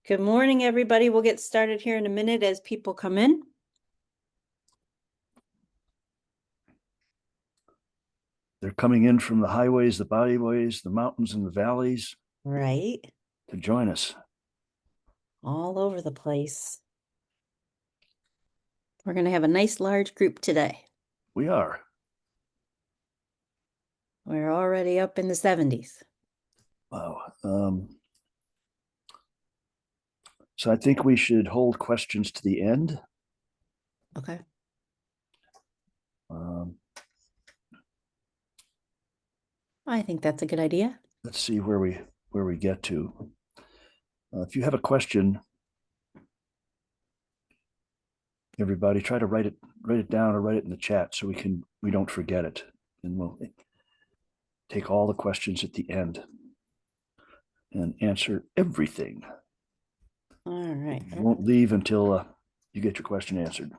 Good morning, everybody. We'll get started here in a minute as people come in. They're coming in from the highways, the byways, the mountains and the valleys Right. to join us. All over the place. We're going to have a nice large group today. We are. We're already up in the 70s. Wow. So I think we should hold questions to the end. Okay. I think that's a good idea. Let's see where we get to. If you have a question, everybody try to write it down or write it in the chat so we don't forget it, and we'll take all the questions at the end and answer everything. All right. You won't leave until you get your question answered.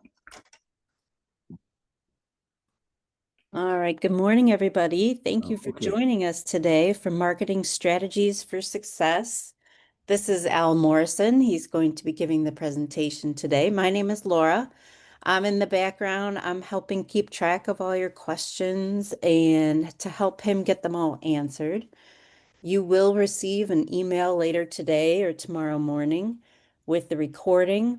All right. Good morning, everybody. Thank you for Okay. joining us today for Marketing Strategies for Success. This is Al Morrison. He's going to be giving the presentation today. My name is Laura. I'm in the background. I'm helping keep track of all your questions and to help him get them all answered. You will receive an email later today or tomorrow morning with the recording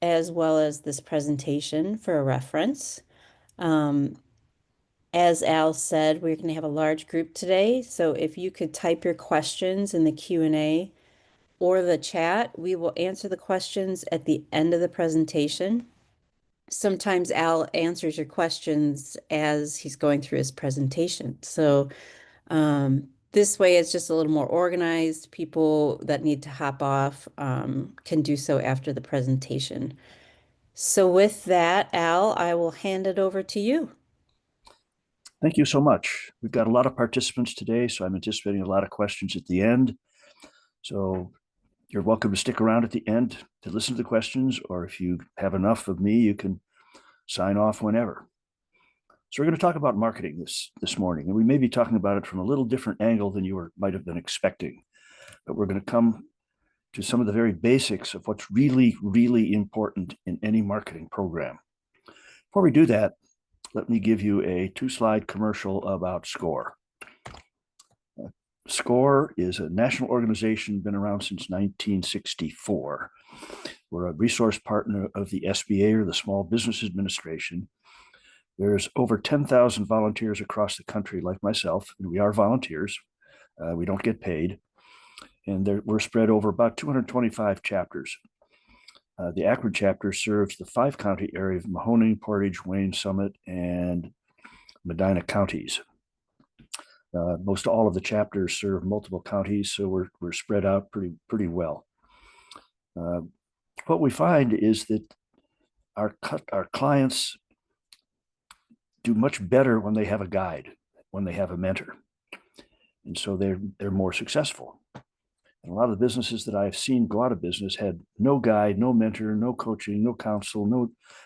as well as this presentation for a reference. As Al said, we're going to have a large group today. So if you could type your questions in the Q&A or the chat, we will answer the questions at the end of the presentation. Sometimes Al answers your questions as he's going through his presentation. So this way it's just a little more organized. People that need to hop off can do so after the presentation. So with that, Al, I will hand it over to you. Thank you so much. We've got a lot of participants today, so I'm anticipating a lot of questions at the end. So you're welcome to stick around at the end to listen to the questions, or if you have enough of me, you can sign off whenever. So we're going to talk about marketing this morning, and we may be talking about it from a little different angle than you might have been expecting. But we're going to come to some of the very basics of what's really, really important in any marketing program. Before we do that, let me give you a 2-slide commercial about SCORE. SCORE is a national organization, been around since 1964. We're a resource partner of the SBA, or the Small Business Administration. There's over 10,000 volunteers across the country like myself, and we are volunteers. We don't get paid. And we're spread over about 225 chapters. The Akron chapter serves the 5-county area of Mahoning, Portage, Wayne, Summit, and Medina counties. Most all of the chapters serve multiple counties, so we're spread out pretty well. What we find is that our clients do much better when they have a guide, when they have a mentor, and so they're more successful. And a lot of the businesses that I've seen go out of business had no guide, no mentor, no coaching, no counsel,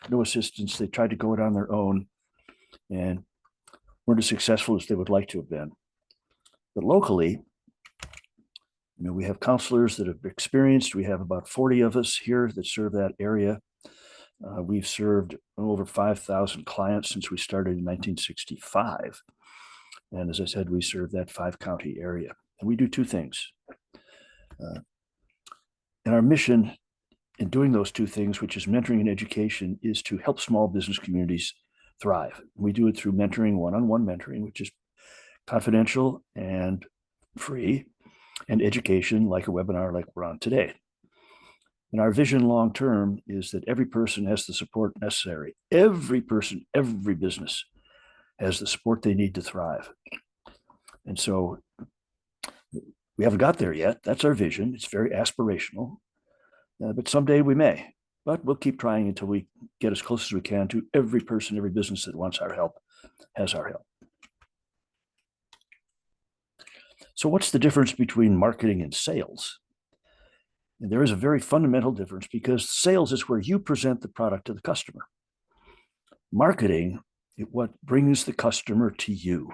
no assistance. They tried to go it on their own and weren't as successful as they would like to have been. But locally, we have counselors that have experienced. We have about 40 of us here that serve that area. We've served over 5,000 clients since we started in 1965. And as I said, we serve that 5-county area. And we do 2 things. And our mission in doing those 2 things, which is mentoring and education, is to help small business communities thrive. We do it through mentoring, one-on-one mentoring, which is confidential and free, and education like a webinar like we're on today. And our vision long-term is that every person has the support necessary. Every person, every business has the support they need to thrive. And so we haven't got there yet. That's our vision. It's very aspirational, but someday we may. But we'll keep trying until we get as close as we can to every person, every business that wants our help, has our help. So what's the difference between marketing and sales? And there is a very fundamental difference, because sales is where you present the product to the customer. Marketing is what brings the customer to you.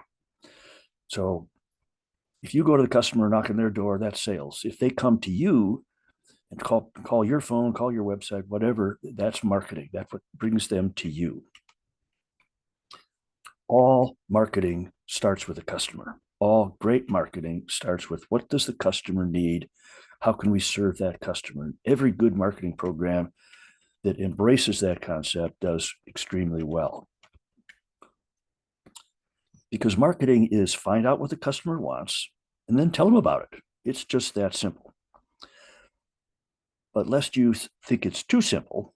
So if you go to the customer, knock on their door, that's sales. If they come to you, And call your phone, call your website, whatever, that's marketing. That's what brings them to you. All marketing starts with a customer. All great marketing starts with what does the customer need? How can we serve that customer? Every good marketing program that embraces that concept does extremely well. Because marketing is find out what the customer wants and then tell them about it. It's just that simple. But lest you think it's too simple,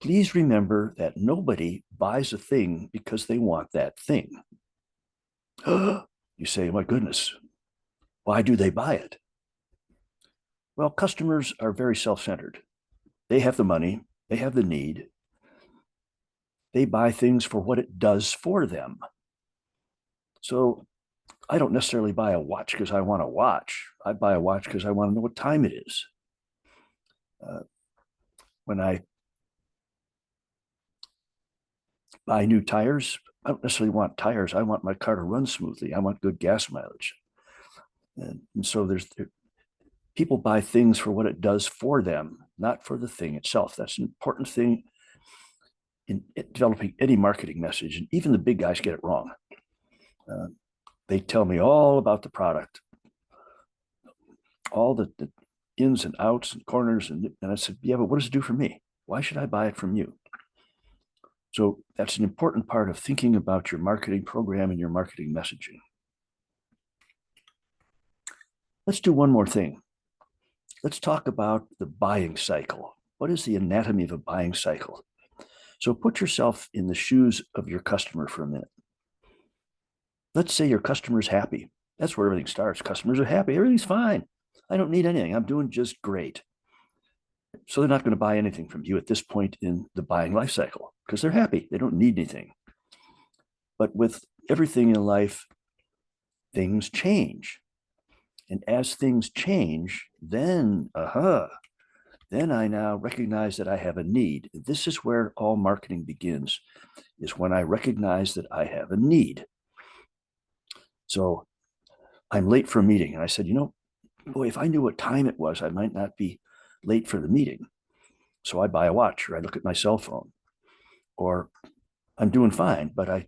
please remember that nobody buys a thing because they want that thing. You say, my goodness, why do they buy it? Well, customers are very self-centered. They have the money, they have the need. They buy things for what it does for them. So I don't necessarily buy a watch because I want a watch. I buy a watch because I want to know what time it is. When I buy new tires, I don't necessarily want tires. I want my car to run smoothly. I want good gas mileage. And so people buy things for what it does for them, not for the thing itself. That's an important thing in developing any marketing message. And even the big guys get it wrong. They tell me all about the product, all the ins and outs and corners. And I said, yeah, but what does it do for me? Why should I buy it from you? So that's an important part of thinking about your marketing program and your marketing messaging. Let's do one more thing. Let's talk about the buying cycle. What is the anatomy of a buying cycle? So put yourself in the shoes of your customer for a minute. Let's say your customer is happy. That's where everything starts. Customers are happy. Everything's fine. I don't need anything. I'm doing just great. So they're not going to buy anything from you at this point in the buying life cycle because they're happy. They don't need anything. But with everything in life, things change. And as things change, then I now recognize that I have a need. This is where all marketing begins, is when I recognize that I have a need. So I'm late for a meeting. And I said, boy, if I knew what time it was, I might not be late for the meeting. So I buy a watch or I look at my cell phone, or I'm doing fine, but I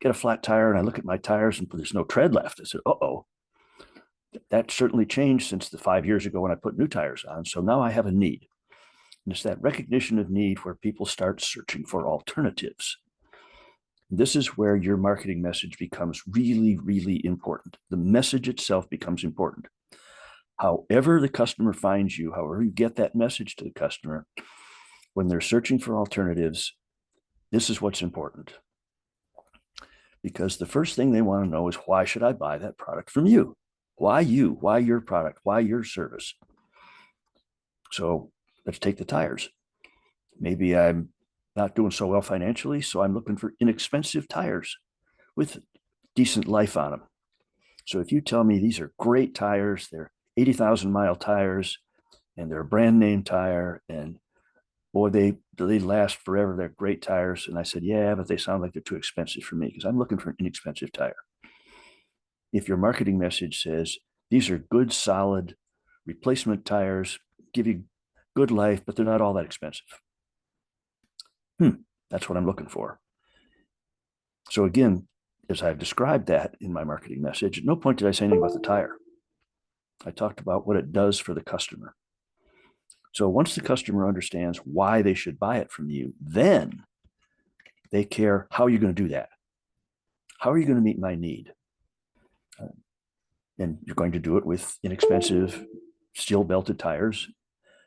get a flat tire and I look at my tires and there's no tread left. I said, uh-oh. That certainly changed since the 5 years ago when I put new tires on. So now I have a need. And it's that recognition of need where people start searching for alternatives. This is where your marketing message becomes really, really important. The message itself becomes important. However the customer finds you, however you get that message to the customer, when they're searching for alternatives, this is what's important. Because the first thing they want to know is, why should I buy that product from you? Why you? Why your product? Why your service? So let's take the tires. Maybe I'm not doing so well financially, so I'm looking for inexpensive tires with decent life on them. So if you tell me these are great tires, they're 80,000-mile tires, and they're a brand name tire, and boy, they last forever. They're great tires. And I said, yeah, but they sound like they're too expensive for me because I'm looking for an inexpensive tire. If your marketing message says these are good, solid replacement tires, give you good life, but they're not all that expensive. That's what I'm looking for. So again, as I've described that in my marketing message, at no point did I say anything about the tire. I talked about what it does for the customer. So once the customer understands why they should buy it from you, then they care how you're going to do that. How are you going to meet my need? And you're going to do it with inexpensive steel belted tires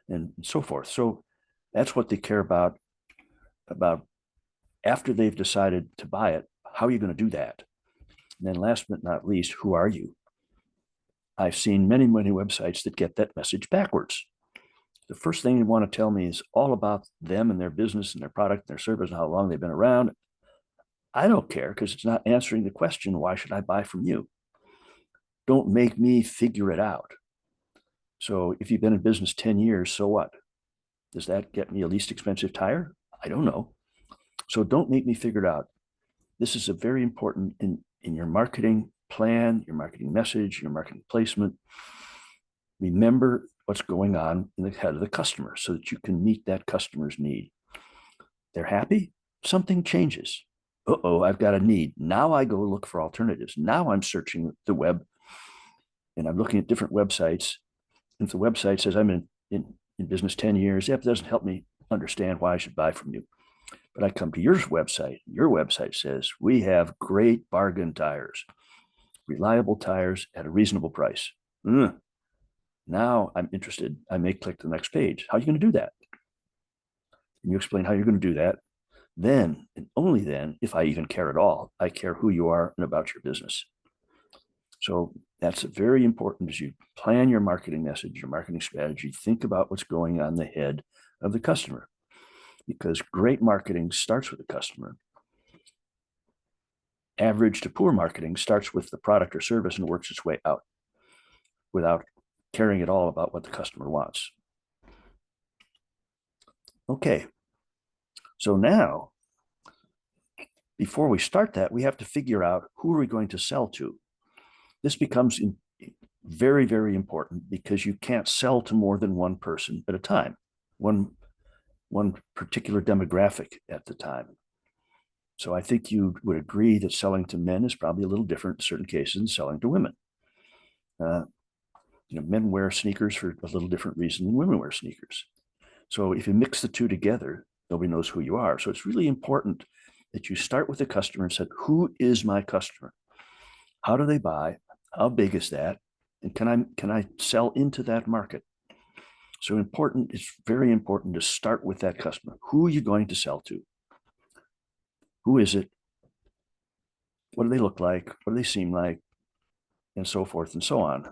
and so forth. So that's what they care about after they've decided to buy it. How are you going to do that? And then last but not least, who are you? I've seen many, many websites that get that message backwards. The first thing they want to tell me is all about them and their business and their product and their service and how long they've been around. I don't care because it's not answering the question, why should I buy from you? Don't make me figure it out. So if you've been in business 10 years, so what? Does that get me a least expensive tire? I don't know. So don't make me figure it out. This is a very important in your marketing plan, your marketing message, your marketing placement. Remember what's going on in the head of the customer so that you can meet that customer's need. They're happy, something changes. Uh-oh, I've got a need. Now I go look for alternatives. Now I'm searching the web and I'm looking at different websites. If the website says I'm in business 10 years, yep, it doesn't help me understand why I should buy from you. But I come to your website says we have great bargain tires, reliable tires at a reasonable price. Now I'm interested. I may click to the next page. How are you going to do that? And you explain how you're going to do that. Then, and only then, if I even care at all, I care who you are and about your business. So that's very important as you plan your marketing message, your marketing strategy. Think about what's going on in the head of the customer, because great marketing starts with the customer. Average to poor marketing starts with the product or service and works its way out without caring at all about what the customer wants. Okay, so now, before we start that, we have to figure out who are we going to sell to. This becomes very, very important because you can't sell to more than one person at a time, one particular demographic at the time. So I think you would agree that selling to men is probably a little different in certain cases than selling to women. Men wear sneakers for a little different reason than women wear sneakers. So if you mix the two together, nobody knows who you are. So it's really important that you start with the customer and say, who is my customer? How do they buy? How big is that? And can I sell into that market? So it's very important to start with that customer. Who are you going to sell to? Who is it? What do they look like? What do they seem like? And so forth and so on.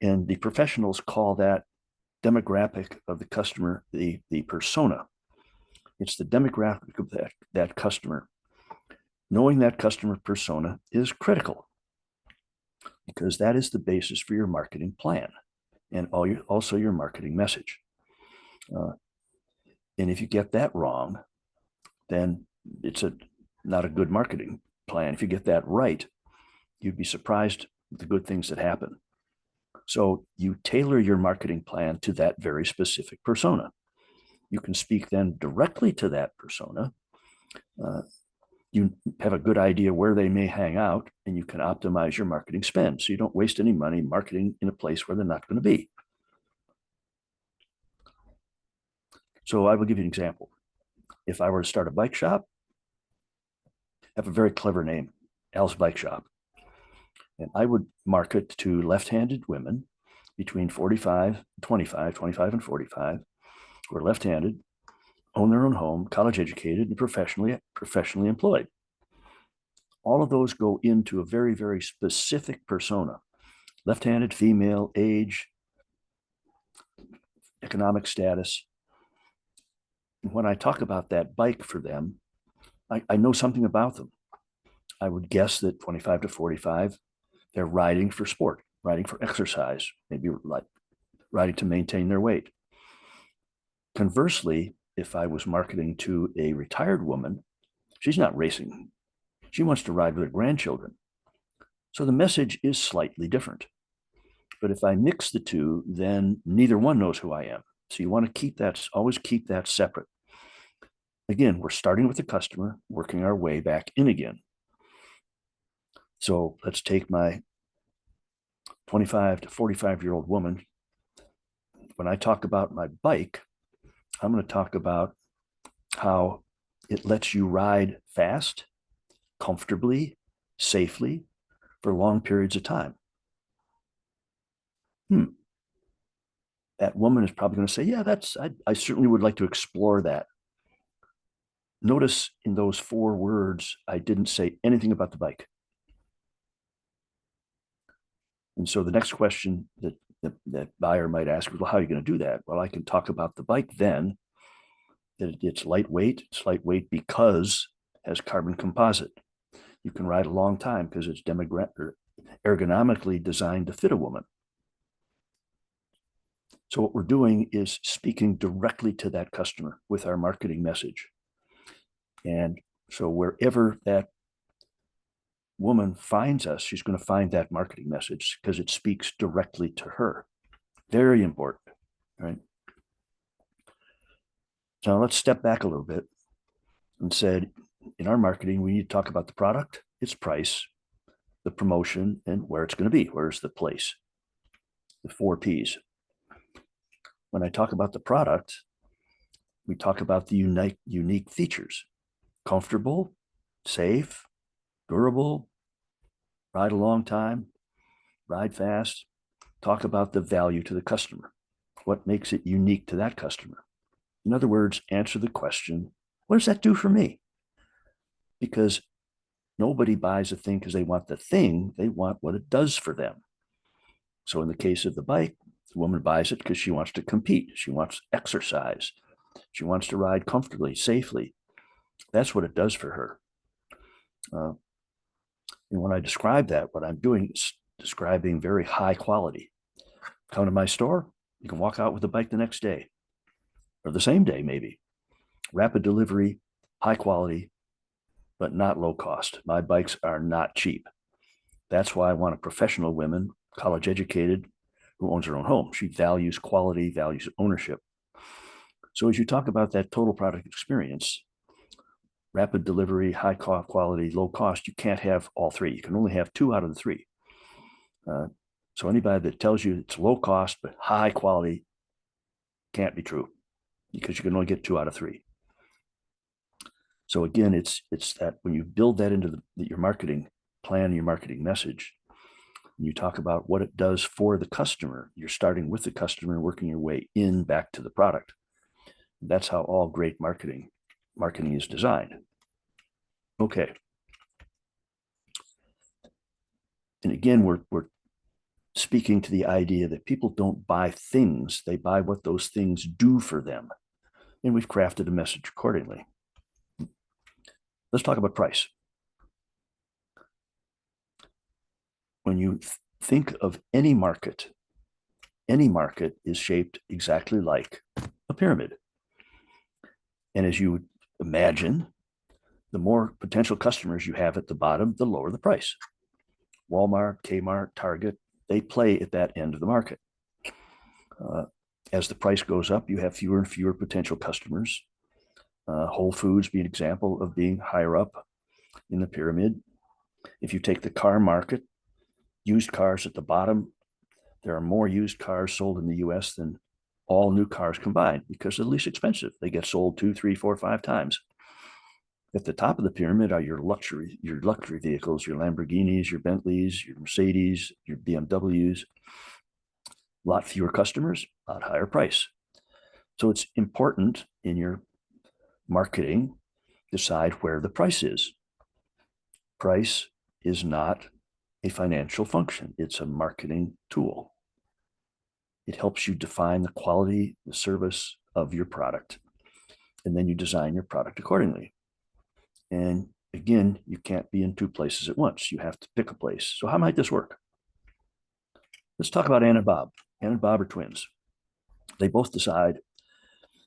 And the professionals call that demographic of the customer the persona. It's the demographic of that customer. Knowing that customer persona is critical because that is the basis for your marketing plan and also your marketing message. And if you get that wrong, then it's not a good marketing plan. If you get that right, you'd be surprised at the good things that happen. So you tailor your marketing plan to that very specific persona. You can speak then directly to that persona. You have a good idea where they may hang out, and you can optimize your marketing spend so you don't waste any money marketing in a place where they're not going to be. So I will give you an example. If I were to start a bike shop, I have a very clever name, Al's Bike Shop. And I would market to left-handed women between 25 and 45, who are left-handed, own their own home, college educated, and professionally employed. All of those go into a very, very specific persona. Left-handed, female, age, economic status. When I talk about that bike for them, I know something about them. I would guess that 25 to 45, they're riding for sport, riding for exercise, maybe like riding to maintain their weight. Conversely, if I was marketing to a retired woman, she's not racing. She wants to ride with her grandchildren. So the message is slightly different. But if I mix the two, then neither one knows who I am. So you want to always keep that separate. Again, we're starting with the customer, working our way back in again. So let's take my 25 to 45-year-old woman. When I talk about my bike, I'm going to talk about how it lets you ride fast, comfortably, safely for long periods of time. That woman is probably going to say, yeah, I certainly would like to explore that. Notice in those 4 words, I didn't say anything about the bike. And so the next question that buyer might ask is, well, how are you going to do that? Well, I can talk about the bike then, that it's lightweight. It's lightweight because it has carbon composite. You can ride a long time because it's ergonomically designed to fit a woman. So what we're doing is speaking directly to that customer with our marketing message. And so wherever that woman finds us, she's going to find that marketing message because it speaks directly to her. Very important, right? So let's step back a little bit and said, in our marketing, we need to talk about the product, its price, the promotion, and where it's going to be. Where's the place? The 4 Ps. When I talk about the product, we talk about the unique features: comfortable, safe, durable, ride a long time, ride fast. Talk about the value to the customer. What makes it unique to that customer? In other words, answer the question, what does that do for me? Because nobody buys a thing because they want the thing, they want what it does for them. So in the case of the bike, the woman buys it because she wants to compete. She wants exercise. She wants to ride comfortably, safely. That's what it does for her. And when I describe that, what I'm doing is describing very high quality. Come to my store, you can walk out with a bike the next day or the same day, maybe. Rapid delivery, high quality, but not low cost. My bikes are not cheap. That's why I want a professional woman, college educated, who owns her own home. She values quality, values ownership. So as you talk about that total product experience, rapid delivery, high quality, low cost, you can't have all three. You can only have 2 out of the 3. So anybody that tells you it's low cost but high quality can't be true, because you can only get 2 out of 3. So again, it's that when you build that into your marketing plan, your marketing message, and you talk about what it does for the customer, you're starting with the customer and working your way in back to the product. That's how all great marketing is designed. Okay. And again, we're speaking to the idea that people don't buy things, they buy what those things do for them. And we've crafted a message accordingly. Let's talk about price. When you think of any market is shaped exactly like a pyramid. And as you would imagine, the more potential customers you have at the bottom, the lower the price. Walmart, Kmart, Target, they play at that end of the market. As the price goes up, you have fewer and fewer potential customers. Whole Foods be an example of being higher up in the pyramid. If you take the car market, used cars at the bottom, there are more used cars sold in the US than all new cars combined because they're least expensive. They get sold 2, 3, 4, 5 times. At the top of the pyramid are your luxury vehicles, your Lamborghinis, your Bentleys, your Mercedes, your BMWs. A lot fewer customers, a lot higher price. So it's important in your marketing, decide where the price is. Price is not a financial function. It's a marketing tool. It helps you define the quality, the service of your product, and then you design your product accordingly. And again, you can't be in 2 places at once. You have to pick a place. So how might this work? Let's talk about Ann and Bob. Ann and Bob are twins. They both decide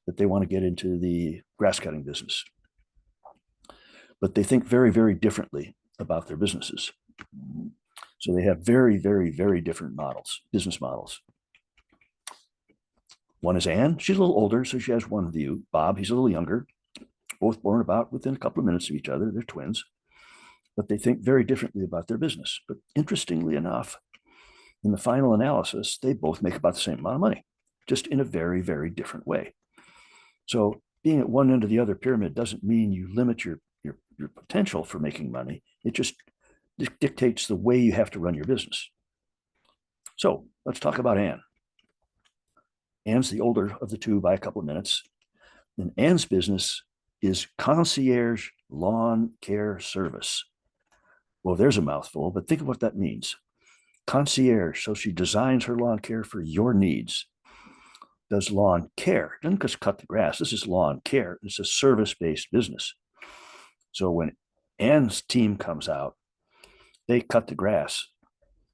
that they want to get into the grass cutting business, but they think very, very differently about their businesses. So they have very, very, very different business models. One is Ann. She's a little older, so she has one view. Bob, he's a little younger. Both born about within a couple of minutes of each other. They're twins, but they think very differently about their business. But interestingly enough, in the final analysis, they both make about the same amount of money, just in a very, very different way. So being at one end of the other pyramid doesn't mean you limit your potential for making money. It just dictates the way you have to run your business. So let's talk about Ann. Ann's the older of the two by a couple of minutes. And Ann's business is concierge lawn care service. Well, there's a mouthful, but think of what that means. Concierge, so she designs her lawn care for your needs. Does lawn care, doesn't just cut the grass. This is lawn care. It's a service-based business. So when Ann's team comes out, they cut the grass,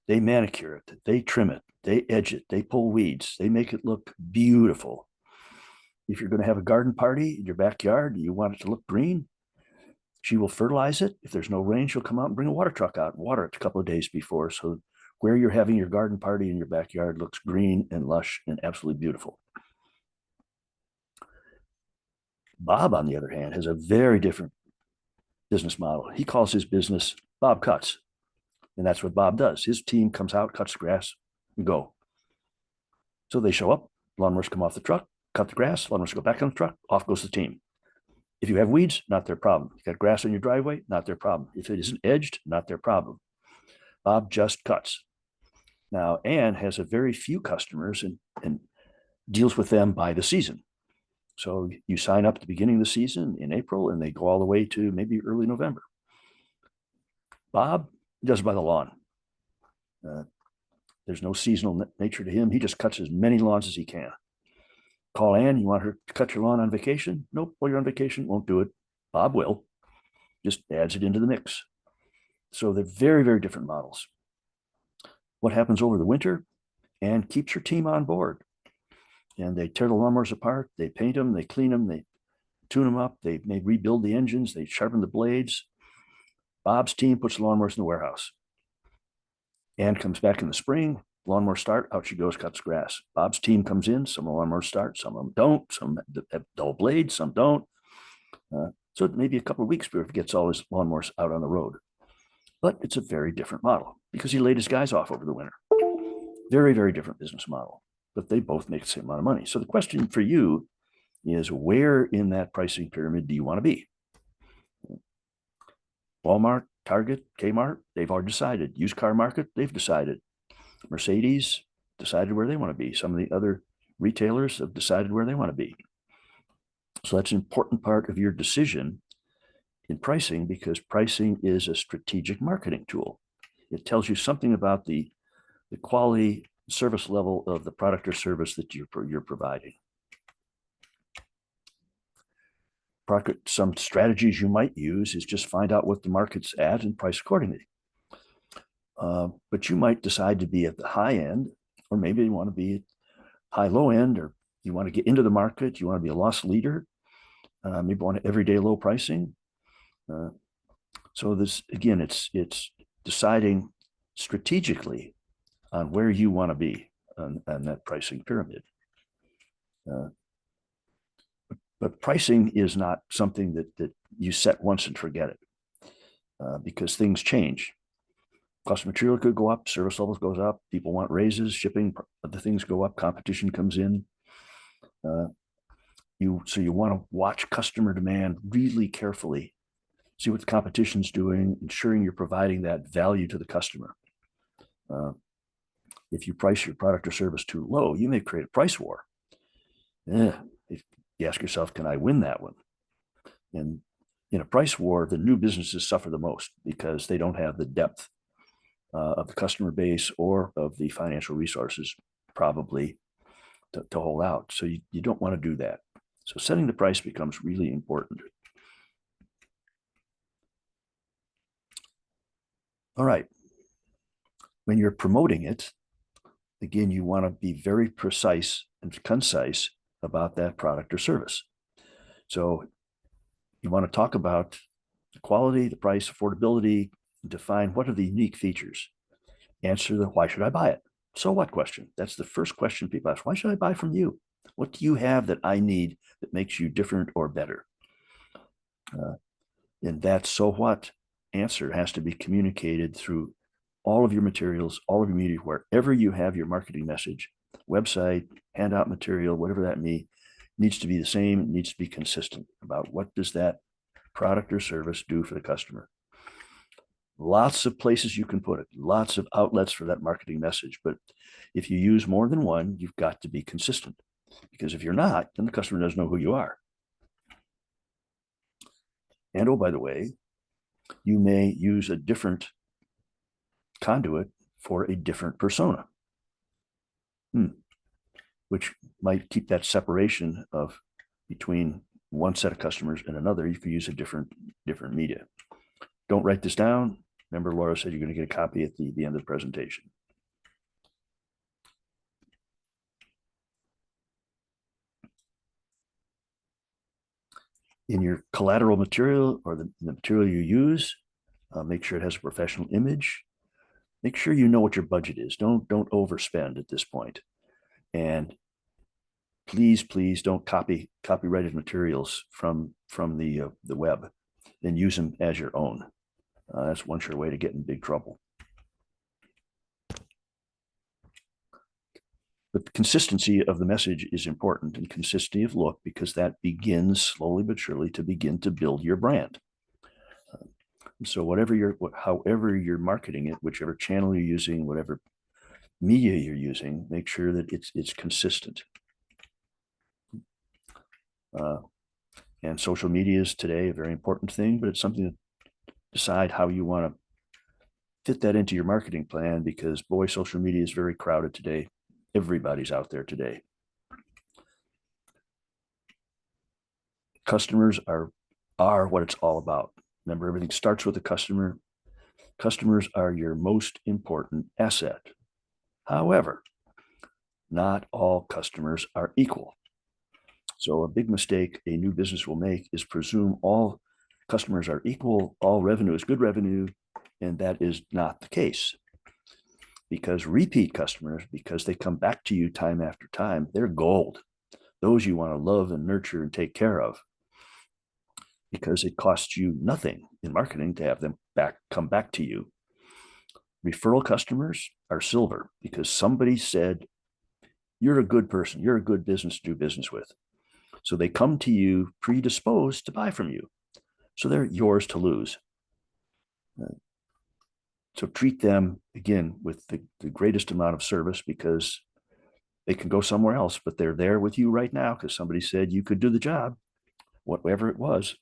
they manicure it, they trim it, they edge it, they pull weeds, they make it look beautiful. If you're going to have a garden party in your backyard, you want it to look green, she will fertilize it. If there's no rain, she'll come out and bring a water truck out and water it a couple of days before, so where you're having your garden party in your backyard looks green and lush and absolutely beautiful. Bob, on the other hand, has a very different business model. He calls his business Bob Cuts. And that's what Bob does. His team comes out, cuts the grass, and go. So they show up, lawnmowers come off the truck, cut the grass, lawnmowers go back on the truck, off goes the team. If you have weeds, not their problem. You got grass on your driveway, not their problem. If it isn't edged, not their problem. Bob just cuts. Now, Ann has a very few customers and deals with them by the season. So you sign up at the beginning of the season in April and they go all the way to maybe early November. Bob does it by the lawn. There's no seasonal nature to him. He just cuts as many lawns as he can. Call Ann, you want her to cut your lawn on vacation? Nope, while you're on vacation, won't do it. Bob will. Just adds it into the mix. So they're very, very different models. What happens over the winter? Ann keeps her team on board. And they tear the lawnmowers apart, they paint them, they clean them, they tune them up, they may rebuild the engines, they sharpen the blades. Bob's team puts the lawnmowers in the warehouse. Ann comes back in the spring, lawnmower start, out she goes, cuts grass. Bob's team comes in, some of the lawnmowers start, some of them don't, some have dull blades, some don't. So it may be a couple of weeks before he gets all his lawnmowers out on the road. But it's a very different model because he laid his guys off over the winter. Very, very different business model, but they both make the same amount of money. So the question for you is, where in that pricing pyramid do you want to be? Walmart, Target, Kmart, they've already decided. Used car market, they've decided. Mercedes decided where they want to be. Some of the other retailers have decided where they want to be. So that's an important part of your decision in pricing, because pricing is a strategic marketing tool. It tells you something about the quality service level of the product or service that you're providing. Some strategies you might use is just find out what the market's at and price accordingly. But you might decide to be at the high end, or maybe you want to be at high low end, or you want to get into the market, you want to be a loss leader, maybe want everyday low pricing. So this, again, it's deciding strategically on where you want to be on that pricing pyramid. But pricing is not something that you set once and forget it, because things change. Cost of material could go up, service levels goes up, people want raises, shipping, the things go up, competition comes in. So you want to watch customer demand really carefully, see what the competition's doing, ensuring you're providing that value to the customer. If you price your product or service too low, you may create a price war. If you ask yourself, can I win that one? And in a price war, the new businesses suffer the most because they don't have the depth of the customer base or of the financial resources probably to hold out. So you don't want to do that. So setting the price becomes really important. All right. When you're promoting it, again, you want to be very precise and concise about that product or service. So you want to talk about the quality, the price, affordability, define what are the unique features. Answer the why should I buy it? So what question? That's the first question people ask. Why should I buy from you? What do you have that I need that makes you different or better? And that so what answer has to be communicated through all of your materials, all of your media, wherever you have your marketing message, website, handout material, whatever that needs to be the same, it needs to be consistent about what does that product or service do for the customer. Lots of places you can put it, lots of outlets for that marketing message. But if you use more than one, you've got to be consistent, because if you're not, then the customer doesn't know who you are. And oh, by the way, you may use a different conduit for a different persona, which might keep that separation of between one set of customers and another. You could use a different media. Don't write this down. Remember, Laura said you're going to get a copy at the end of the presentation. In your collateral material or the material you use, make sure it has a professional image. make sure you know what your budget is. Don't overspend at this point. And please don't copy copyrighted materials from the web and use them as your own. That's one sure way to get in big trouble. But the consistency of the message is important, and consistency of look, because that begins slowly but surely to begin to build your brand. So however you're marketing it, whichever channel you're using, whatever media you're using, make sure that it's consistent. And social media is today a very important thing, but it's something to decide how you want to fit that into your marketing plan, because boy, social media is very crowded today. Everybody's out there today. Customers are what it's all about. Remember, everything starts with the customer. Customers are your most important asset. However, not all customers are equal. So a big mistake a new business will make is presume all customers are equal, all revenue is good revenue, and that is not the case. Because repeat customers, because they come back to you time after time, they're gold. Those you want to love and nurture and take care of, because it costs you nothing in marketing to have them come back to you. Referral customers are silver, because somebody said, you're a good person, you're a good business to do business with. So they come to you predisposed to buy from you. So they're yours to lose. So treat them, again, with the greatest amount of service, because they can go somewhere else, but they're there with you right now because somebody said you could do the job, whatever it was.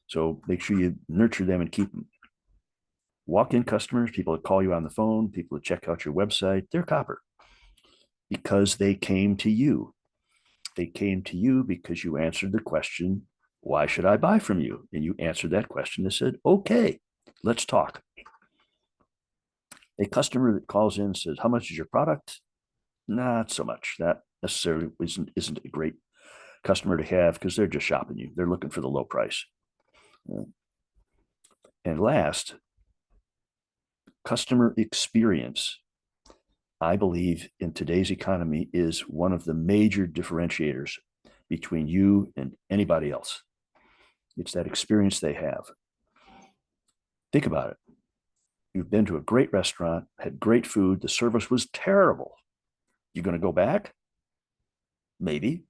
So make sure you nurture them and keep them. Walk-in customers, people that call you on the phone, people that check out your website, they're copper, because they came to you. They came to you because you answered the question, why should I buy from you? And you answered that question and said, okay, let's talk. A customer that calls in and says, how much is your product? Not so much. That necessarily isn't a great customer to have, because they're just shopping you. They're looking for the low price. And last, customer experience, I believe, in today's economy is one of the major differentiators between you and anybody else. It's that experience they have. Think about it. You've been to a great restaurant, had great food, the service was terrible. You going to go back? Maybe.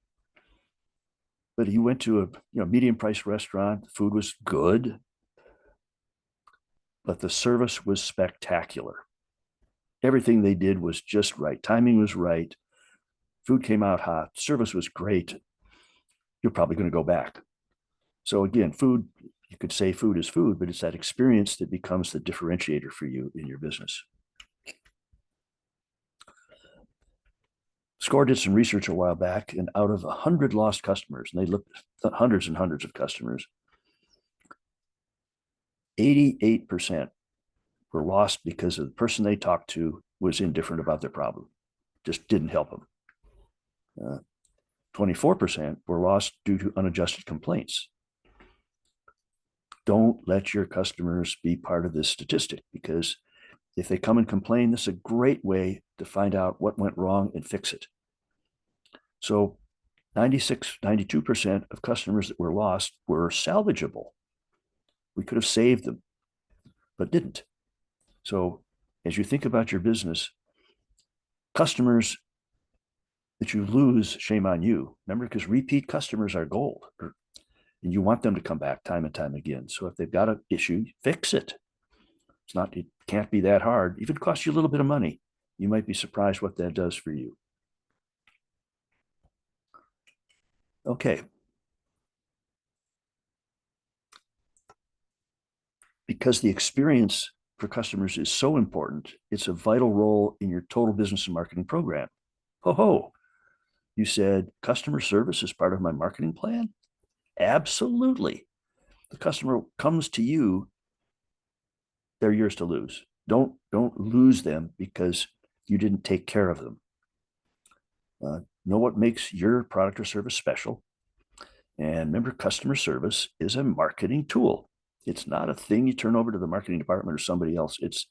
But you went to a medium priced restaurant, the food was good, but the service was spectacular. Everything they did was just right. Timing was right. Food came out hot. Service was great. You're probably going to go back. So again, food, you could say food is food, but it's that experience that becomes the differentiator for you in your business. SCORE did some research a while back, and out of 100 lost customers, and they looked at hundreds and hundreds of customers, 88% were lost because the person they talked to was indifferent about their problem, just didn't help them. 24% were lost due to unadjusted complaints. Don't let your customers be part of this statistic, because if they come and complain, this is a great way to find out what went wrong and fix it. So 92% of customers that were lost were salvageable. We could have saved them, but didn't. So as you think about your business, customers that you lose, shame on you. Remember, because repeat customers are gold, and you want them to come back time and time again. So if they've got an issue, fix it. It can't be that hard. Even cost you a little bit of money. You might be surprised what that does for you. Okay. Because the experience for customers is so important, it's a vital role in your total business and marketing program. Ho, you said customer service is part of my marketing plan? Absolutely. The customer comes to you, they're yours to lose. Don't lose them because you didn't take care of them. Know what makes your product or service special. And remember, customer service is a marketing tool. It's not a thing you turn over to the marketing department or somebody else. It's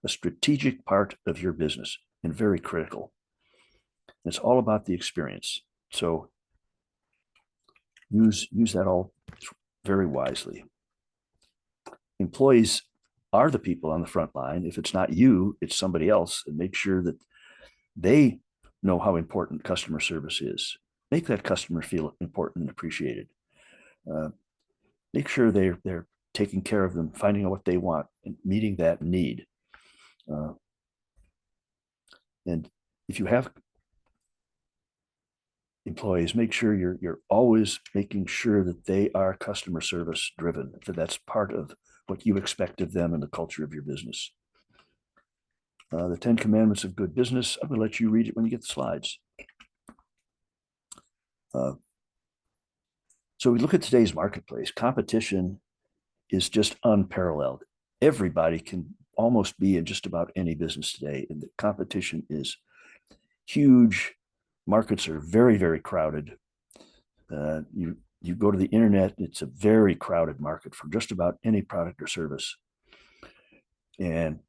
a strategic part of your business and very critical. It's all about the experience. So use that all very wisely. Employees are the people on the front line. If it's not you, it's somebody else, and make sure that they know how important customer service is. Make that customer feel important and appreciated. Make sure they're taking care of them, finding out what they want, and meeting that need. And if you have employees, make sure you're always making sure that they are customer service driven, that that's part of what you expect of them and the culture of your business. The 10 Commandments of Good Business, I'm going to let you read it when you get the slides. So we look at today's marketplace. Competition is just unparalleled. Everybody can almost be in just about any business today, and the competition is huge. Markets are very, very crowded. You go to the internet, it's a very crowded market for just about any product or service. And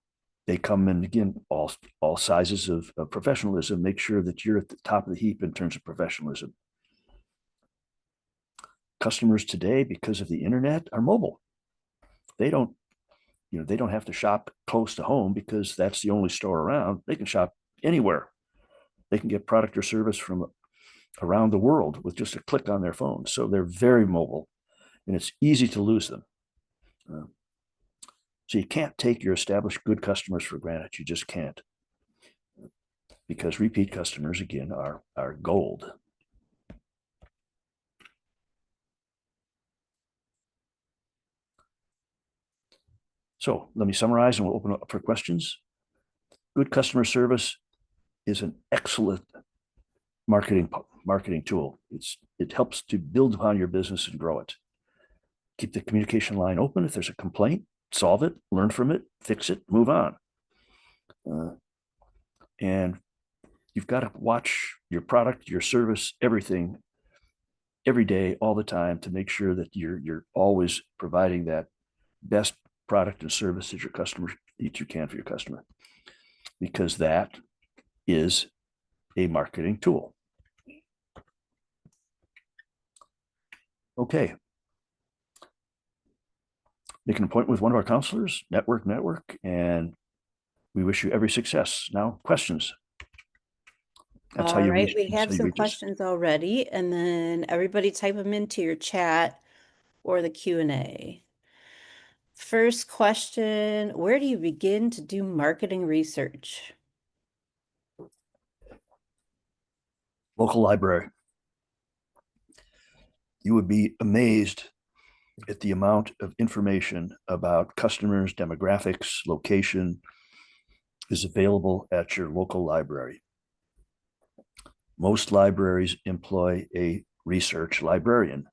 they come in, again, all sizes of professionalism. Make sure that you're at the top of the heap in terms of professionalism. Customers today, because of the internet, are mobile. They don't have to shop close to home because that's the only store around. They can shop anywhere. They can get product or service from around the world with just a click on their phone. So they're very mobile, and it's easy to lose them. So you can't take your established good customers for granted. You just can't, because repeat customers, again, are gold. So let me summarize, and we'll open up for questions. Good customer service is an excellent marketing tool. It helps to build upon your business and grow it. Keep the communication line open. If there's a complaint, solve it, learn from it, fix it, move on. And you've got to watch your product, your service, everything, every day, all the time, to make sure that you're always providing that best product and service that you can for your customer, because that is a marketing tool. Okay. Make an appointment with one of our counselors, network, and we wish you every success. Now, questions. That's all right. We have some questions already, and then everybody type them into your chat or the Q&A. First question, where do you begin to do marketing research? Local library. You would be amazed at the amount of information about customers, demographics, location is available at your local library. Most libraries employ a research librarian.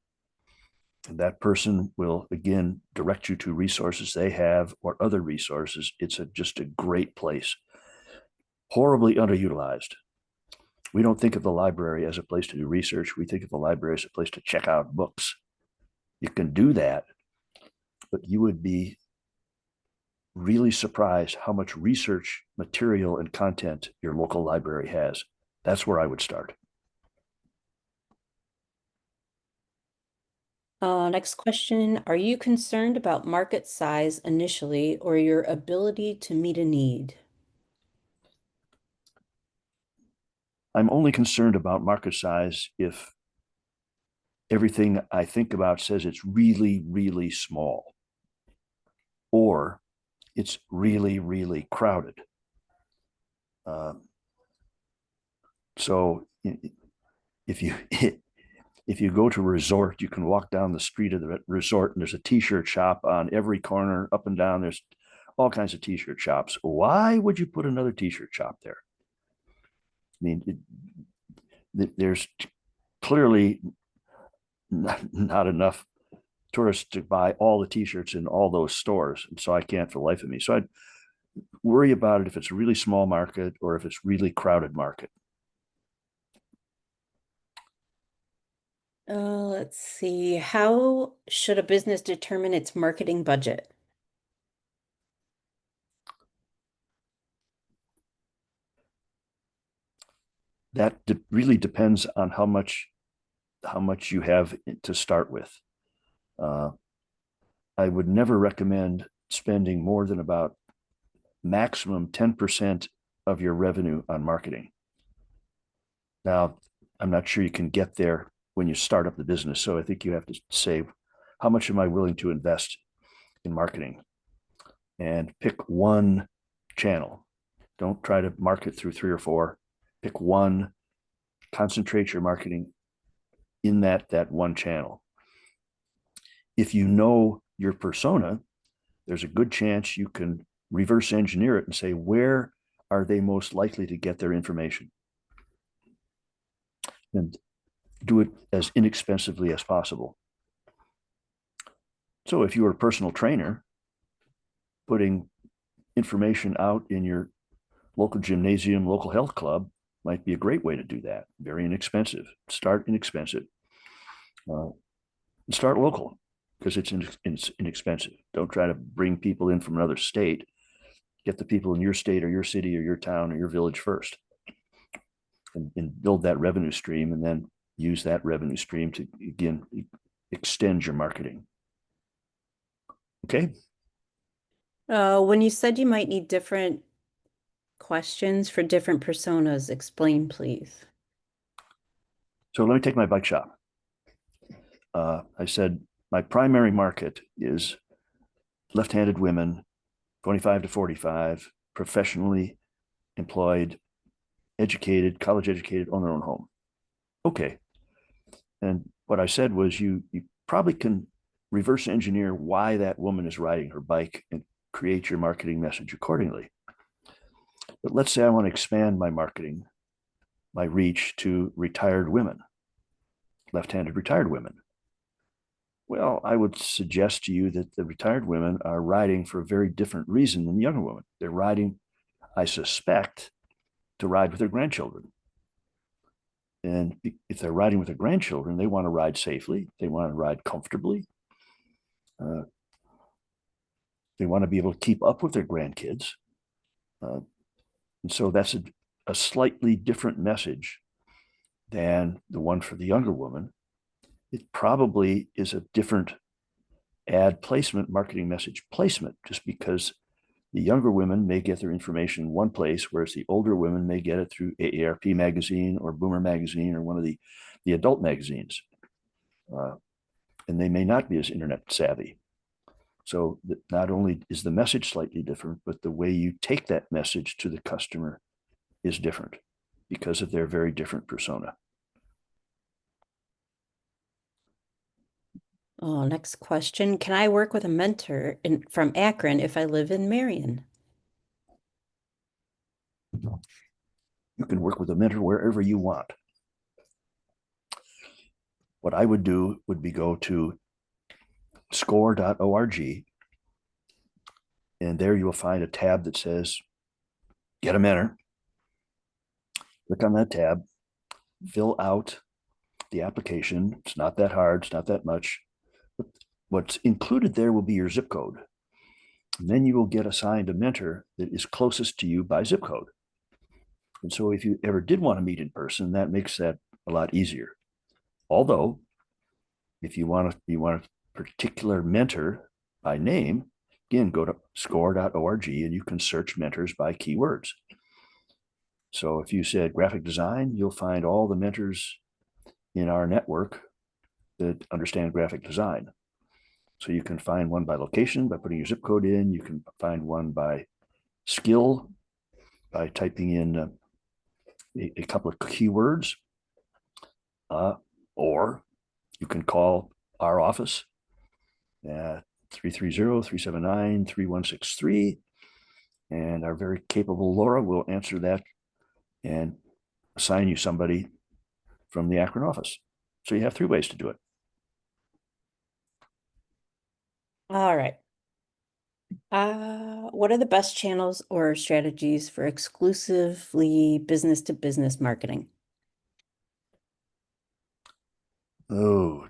And that person will, again, direct you to resources they have or other resources. It's just a great place. Horribly underutilized. We don't think of the library as a place to do research. We think of the library as a place to check out books. You can do that, but you would be really surprised how much research material and content your local library has. That's where I would start. Next question, are you concerned about market size initially or your ability to meet a need? I'm only concerned about market size if everything I think about says it's really, really small, or it's really, really crowded. So if you go to a resort, you can walk down the street of the resort and there's a t-shirt shop on every corner, up and down. There's all kinds of t-shirt shops. Why would you put another t-shirt shop there? I mean, there's clearly not enough tourists to buy all the t-shirts in all those stores. And so I can't for the life of me. So I'd worry about it if it's a really small market or if it's really crowded market. Let's see. How should a business determine its marketing budget? really depends on how much you have to start with. Uh, I would never recommend spending more than about maximum 10% of your revenue on marketing. Now, I'm not sure you can get there when you start up the business. So I think you have to say, how much am I willing to invest in marketing? And pick one channel. Don't try to market through three or four. Pick one, concentrate your marketing in that one channel. If you know your persona, there's a good chance you can reverse engineer it and say, where are they most likely to get their information? And do it as inexpensively as possible. So if you are a personal trainer, putting information out in your local gymnasium, local health club might be a great way to do that. Very inexpensive. Start inexpensive. Start local because it's inexpensive. Don't try to bring people in from another state. Get the people in your state or your city or your town or your village first, and build that revenue stream, and then use that revenue stream to, again, extend your marketing. Okay. When you said you might need different questions for different personas, explain, please. So let me take my bike shop. I said my primary market is left-handed women, 25 to 45, professionally employed, educated, college educated, own their own home. Okay. And what I said was you probably can reverse engineer why that woman is riding her bike and create your marketing message accordingly. But let's say I want to expand my marketing, my reach to retired women, left-handed retired women. Well, I would suggest to you that the retired women are riding for a very different reason than younger women. They're riding, I suspect, to ride with their grandchildren. And if they're riding with their grandchildren, they want to ride safely. They want to ride comfortably. They want to be able to keep up with their grandkids. And so that's a slightly different message than the one for the younger woman. It probably is a different ad placement, marketing message placement, just because the younger women may get their information one place, whereas the older women may get it through AARP magazine or Boomer magazine or one of the adult magazines. And they may not be as internet savvy. So not only is the message slightly different, but the way you take that message to the customer is different because of their very different persona. Oh, next question. Can I work with a mentor from Akron if I live in Marion? You can work with a mentor wherever you want. What I would do would be go to score.org, and there you will find a tab that says get a mentor. Click on that tab, fill out the application. It's not that hard, it's not that much. But what's included there will be your zip code. And then you will get assigned a mentor that is closest to you by zip code. And so if you ever did want to meet in person, that makes that a lot easier. Although, if you want a particular mentor by name, again, go to score.org and you can search mentors by keywords. So if you said graphic design, you'll find all the mentors in our network that understand graphic design. So you can find one by location by putting your zip code in. You can find one by skill by typing in a couple of keywords, or you can call our office at 330-379-3163, and our very capable Laura will answer that and assign you somebody from the Akron office. So you have 3 ways to do it. All right. What are the best channels or strategies for exclusively business to business marketing? Oh,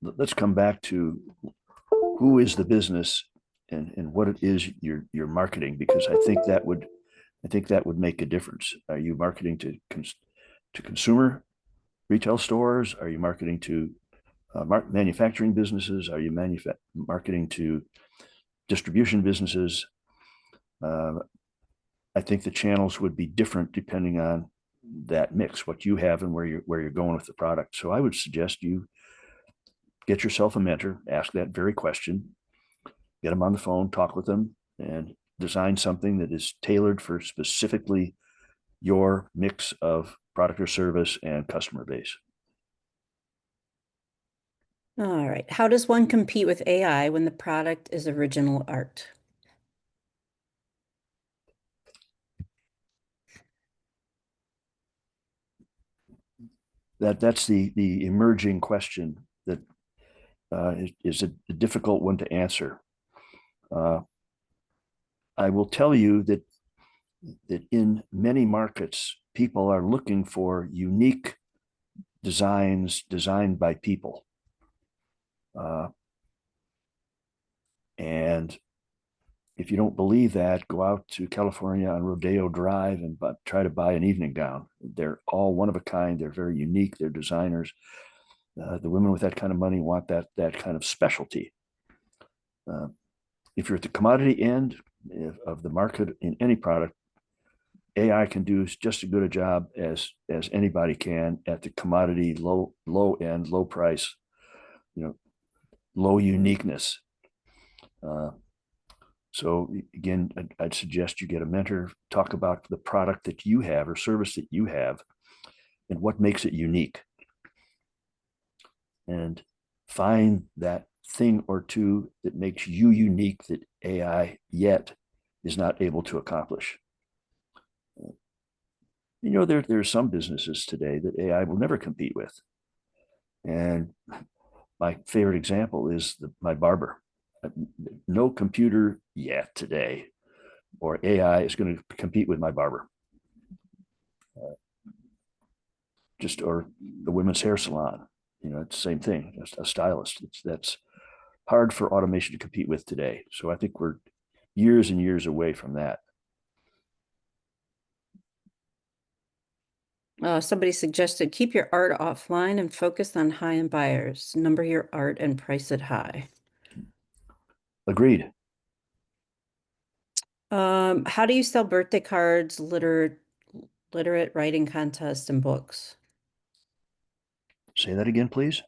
let's come back to who is the business and what it is you're marketing, because I think that would I think that would make a difference. Are you marketing to consumer retail stores? Are you marketing to manufacturing businesses? Are you marketing to distribution businesses? I think the channels would be different depending on that mix, what you have and where you're going with the product. So I would suggest you get yourself a mentor, ask that very question, get them on the phone, talk with them, and design something that is tailored for specifically your mix of product or service and customer base. All right. How does one compete with AI when the product is original art? That's the emerging question that is a difficult one to answer. I will tell you that in many markets, people are looking for unique designs designed by people. And if you don't believe that, go out to California on Rodeo Drive and try to buy an evening gown. They're all one of a kind. They're very unique. They're designers. The women with that kind of money want that kind of specialty. If you're at the commodity end of the market in any product, AI can do just as good a job as anybody can at the commodity low end, low price, low uniqueness. So again, I'd suggest you get a mentor, talk about the product that you have or service that you have and what makes it unique. And find that thing or two that makes you unique that AI yet is not able to accomplish. There are some businesses today that AI will never compete with. And my favorite example is my barber. No computer yet today or AI is going to compete with my barber. Or the women's hair salon. It's the same thing. A stylist. That's hard for automation to compete with today. So I think we're years and years away from that. Somebody suggested keep your art offline and focus on high-end buyers. Number your art and price it high. Agreed. How do you sell birthday cards, literate writing contests, and books? Say that again, please.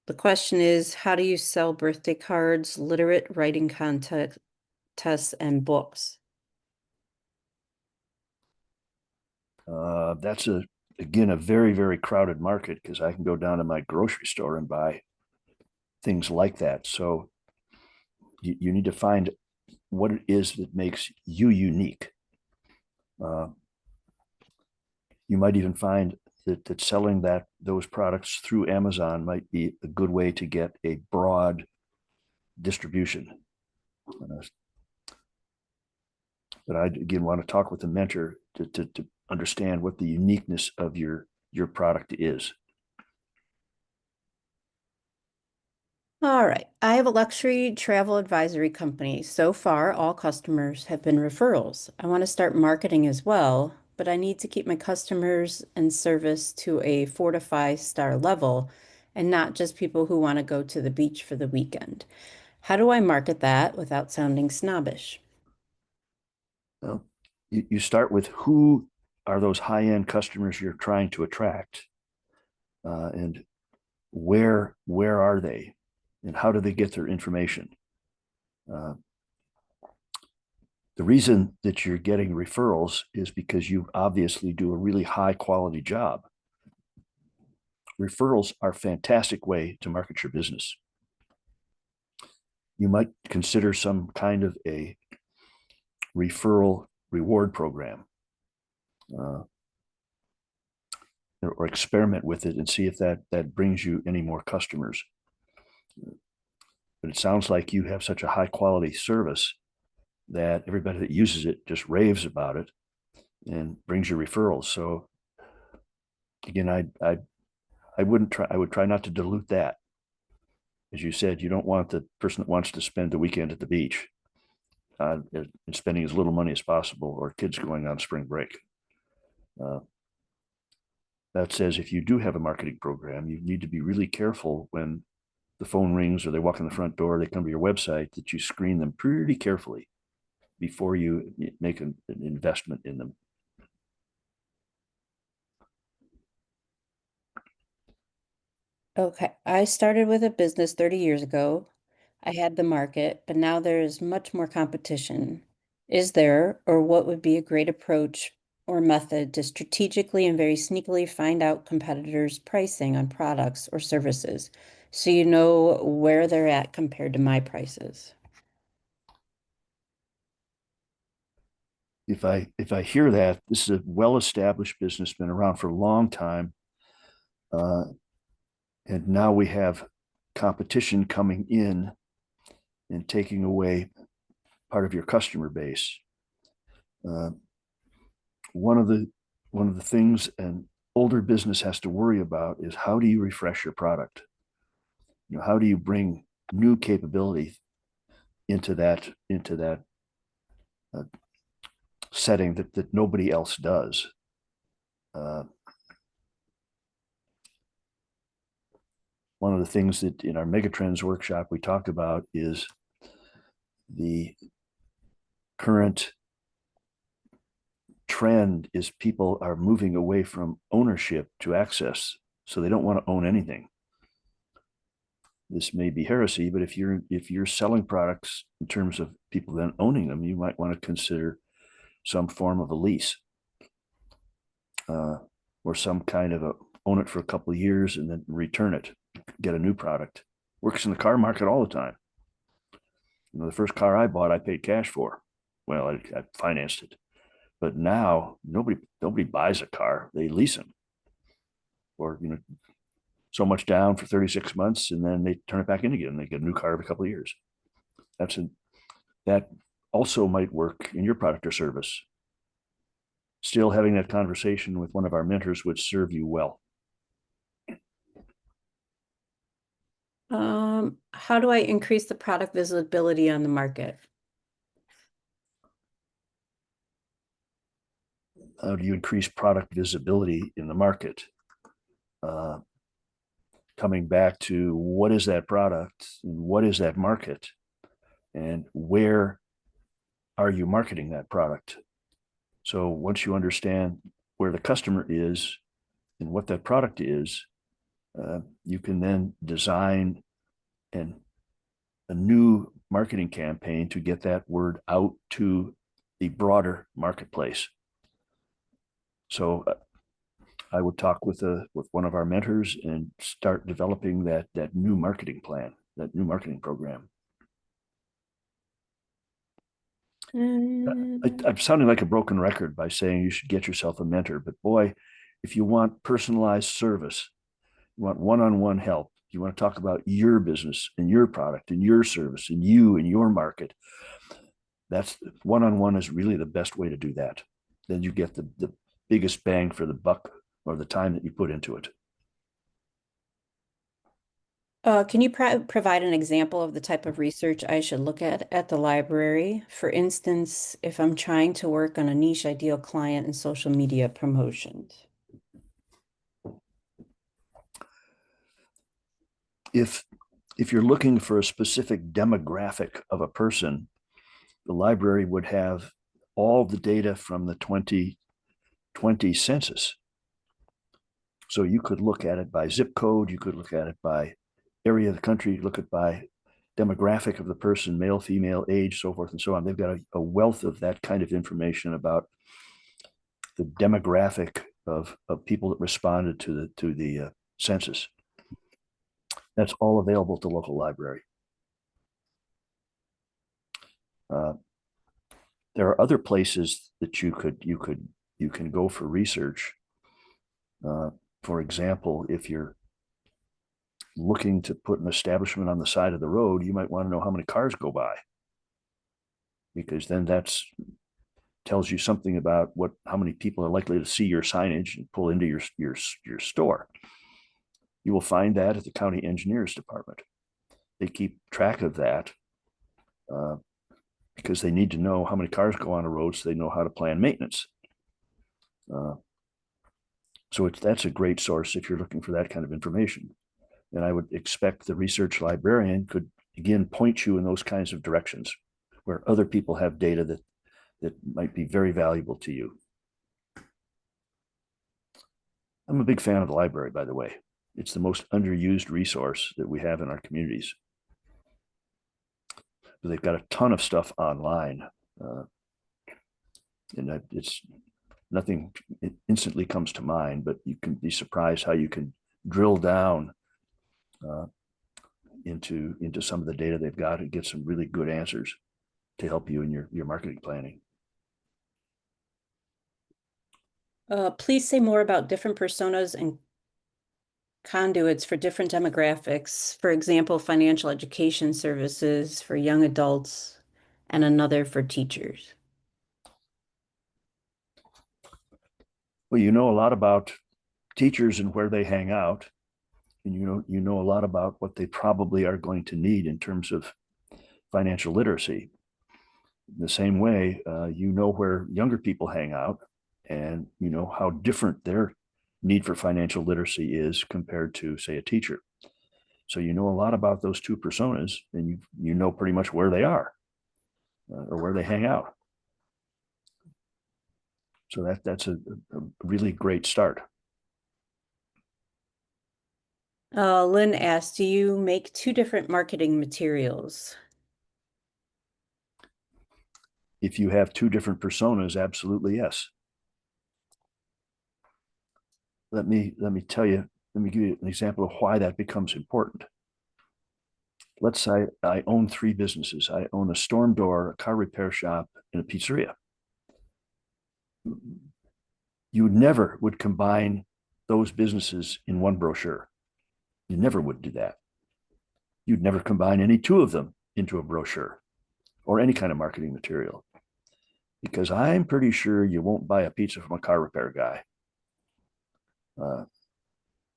The question is, how do you sell birthday cards, literate writing contests, and books? That's again a very, very crowded market because I can go down to my grocery store and buy things like that. So you need to find what it is that makes you unique. You might even find that selling those products through Amazon might be a good way to get a broad distribution. But I again want to talk with the mentor to understand what the uniqueness of your product is. All right. I have a luxury travel advisory company. So far, all customers have been referrals. I want to start marketing as well, but I need to keep my customers and service to a 4 to 5 star level and not just people who want to go to the beach for the weekend. How do I market that without sounding snobbish? Well, you start with who are those high-end customers you're trying to attract, and where are they, and how do they get their information? The reason that you're getting referrals is because you obviously do a really high quality job. Referrals are a fantastic way to market your business. You might consider some kind of a referral reward program, or experiment with it and see if that brings you any more customers. But it sounds like you have such a high quality service that everybody that uses it just raves about it and brings you referrals. So again, I would try not to dilute that. As you said, you don't want the person that wants to spend the weekend at the beach. and spending as little money as possible, or kids going on spring break. That says if you do have a marketing program, you need to be really careful when the phone rings or they walk in the front door, they come to your website, that you screen them pretty carefully before you make an investment in them. Okay, I started with a business 30 years ago. I had the market, but now there is much more competition. Is there, or what would be a great approach or method to strategically and very sneakily find out competitors' pricing on products or services so you know where they're at compared to my prices? If I hear that, this is a well-established business, been around for a long time, and now we have competition coming in and taking away part of your customer base. Uh, one of the one of the things an older business has to worry about is how do you refresh your product? How do you bring new capability into that uh, setting that nobody else does? Uh, One of the things that in our Megatrends workshop we talked about is the current trend is people are moving away from ownership to access, so they don't want to own anything. This may be heresy, but if you're selling products in terms of people then owning them, you might want to consider some form of a lease, or some kind of a own it for a couple of years and then return it, get a new product. Works in the car market all the time. The first car I bought, I paid cash for. Well, I financed it, but now nobody buys a car; they lease them, or so much down for 36 months, and then they turn it back in again. They get a new car every couple of years. That also might work in your product or service. Still, having that conversation with one of our mentors would serve you well. How do I increase the product visibility on the market? How do you increase product visibility in the market? Uh, Coming back to what is that product and what is that market, and where are you marketing that product? So once you understand where the customer is and what that product is, you can then design a new marketing campaign to get that word out to the broader marketplace. So I would talk with one of our mentors and start developing that new marketing plan, that new marketing program. I'm sounding like a broken record by saying you should get yourself a mentor, but boy, if you want personalized service, you want one-on-one help, you want to talk about your business and your product and your service and you and your market, that's one-on-one is really the best way to do that. Then you get the biggest bang for the buck, or the time that you put into it. Can you provide an example of the type of research I should look at the library? For instance, if I'm trying to work on a niche ideal client in social media promotions. If you're looking for a specific demographic of a person, the library would have all the data from the 2020 census. So you could look at it by zip code, you could look at it by area of the country, look at it by demographic of the person, male, female, age, so forth and so on. They've got a wealth of that kind of information about the demographic of people that responded to the census. That's all available at the local library. There are other places that you can go for research. For example, if you're looking to put an establishment on the side of the road, you might want to know how many cars go by, because then that's tells you something about how many people are likely to see your signage and pull into your store. You will find that at the county engineers department. They keep track of that. because they need to know how many cars go on a road so they know how to plan maintenance. So that's a great source if you're looking for that kind of information. And I would expect the research librarian could, again, point you in those kinds of directions where other people have data that might be very valuable to you. I'm a big fan of the library, by the way. It's the most underused resource that we have in our communities. But they've got a ton of stuff online. And it's nothing instantly comes to mind, but you can be surprised how you can drill down into some of the data they've got and get some really good answers to help you in your marketing planning. Please say more about different personas and conduits for different demographics. For example, financial education services for young adults and another for teachers. Well, you know a lot about teachers and where they hang out, and you know a lot about what they probably are going to need in terms of financial literacy. In the same way, you know where younger people hang out, and you know how different their need for financial literacy is compared to, say, a teacher. So you know a lot about those two personas, and you know pretty much where they are or where they hang out. So that's a really great start. Lynn asked, do you make two different marketing materials? If you have two different personas, absolutely yes. Let me tell you, let me give you an example of why that becomes important. Let's say I own three businesses. I own a storm door, a car repair shop, and a pizzeria. You never would combine those businesses in one brochure. You never would do that. You'd never combine any two of them into a brochure or any kind of marketing material, because I'm pretty sure you won't buy a pizza from a car repair guy.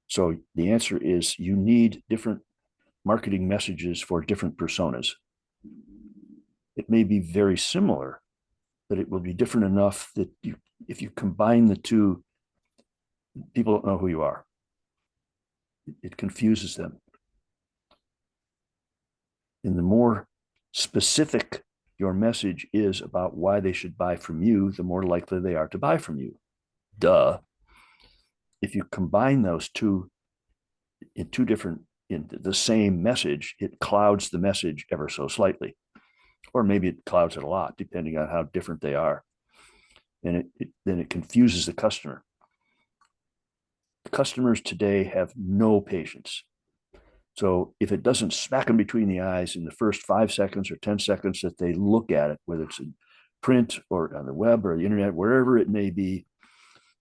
So the answer is you need different marketing messages for different personas. It may be very similar, but it will be different enough that if you combine the two, people don't know who you are. It confuses them. And the more specific your message is about why they should buy from you, the more likely they are to buy from you. Duh. If you combine those two in the same message, it clouds the message ever so slightly. Or maybe it clouds it a lot, depending on how different they are. And then it confuses the customer. Customers today have no patience. So if it doesn't smack them between the eyes in the first 5 seconds or 10 seconds that they look at it, whether it's in print or on the web or the internet, wherever it may be,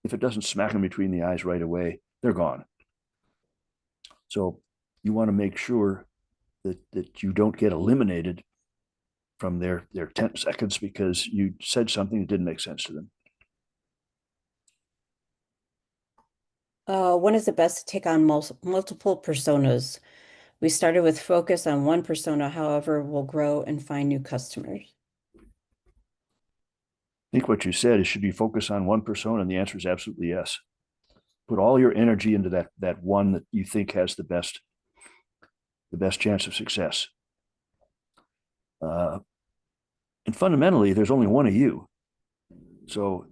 if it doesn't smack them between the eyes right away, they're gone. So you want to make sure that you don't get eliminated from their 10 seconds because you said something that didn't make sense to them. When is it best to take on multiple personas? We started with focus on one persona, however, we'll grow and find new customers. I think what you said is, should you focus on one persona? And the answer is absolutely yes. Put all your energy into that one that you think has the best chance of success. And fundamentally, there's only one of you. So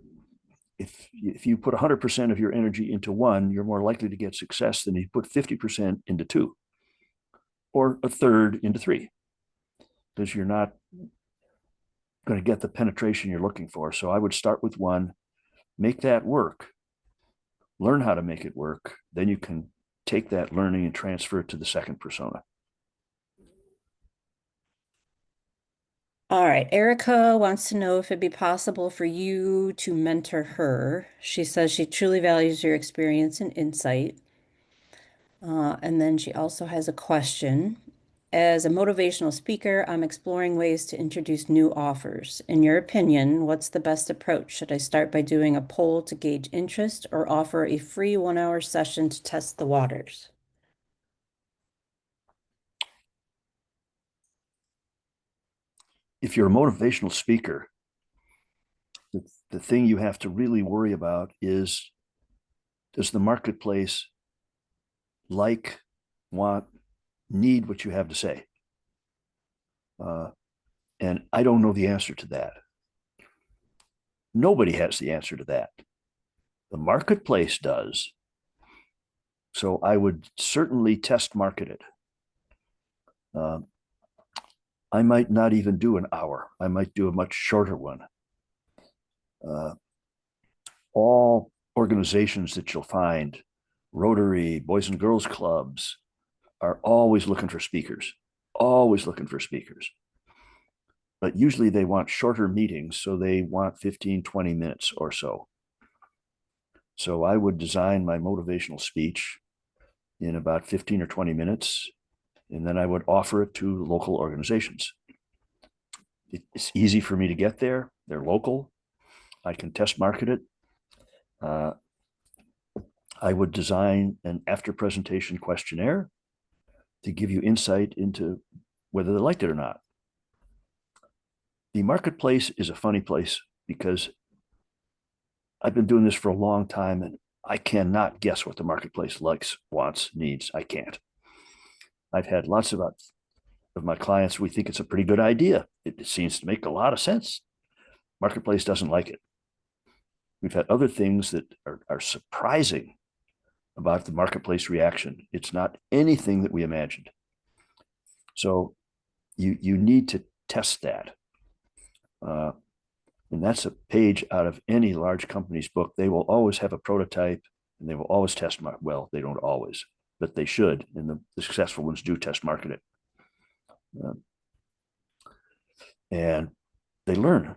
if you put 100% of your energy into one, you're more likely to get success than if you put 50% into two or a third into three, because you're not going to get the penetration you're looking for. So I would start with one, make that work, learn how to make it work. Then you can take that learning and transfer it to the second persona. All right, Erica wants to know if it'd be possible for you to mentor her. She says she truly values your experience and insight. And then she also has a question. As a motivational speaker, I'm exploring ways to introduce new offers. In your opinion, what's the best approach? Should I start by doing a poll to gauge interest or offer a free 1-hour session to test the waters? if you're a motivational speaker, the thing you have to really worry about is, does the marketplace like, want, need what you have to say? And I don't know the answer to that. Nobody has the answer to that. The marketplace does. So I would certainly test market it. I might not even do an hour. I might do a much shorter one. All organizations that you'll find, Rotary, Boys and Girls Clubs, are always looking for speakers, always looking for speakers. But usually they want shorter meetings, so they want 15, 20 minutes or so. So I would design my motivational speech in about 15 or 20 minutes, and then I would offer it to local organizations. It's easy for me to get there. They're local. I can test market it. I would design an after presentation questionnaire to give you insight into whether they liked it or not. The marketplace is a funny place because I've been doing this for a long time and I cannot guess what the marketplace likes, wants, needs. I can't. I've had lots of my clients, we think it's a pretty good idea. It seems to make a lot of sense. Marketplace doesn't like it. We've had other things that are surprising about the marketplace reaction. It's not anything that we imagined. So you need to test that. And that's a page out of any large company's book. They will always have a prototype and they will always test. Well, they don't always, but they should. And the successful ones do test market it. And they learn.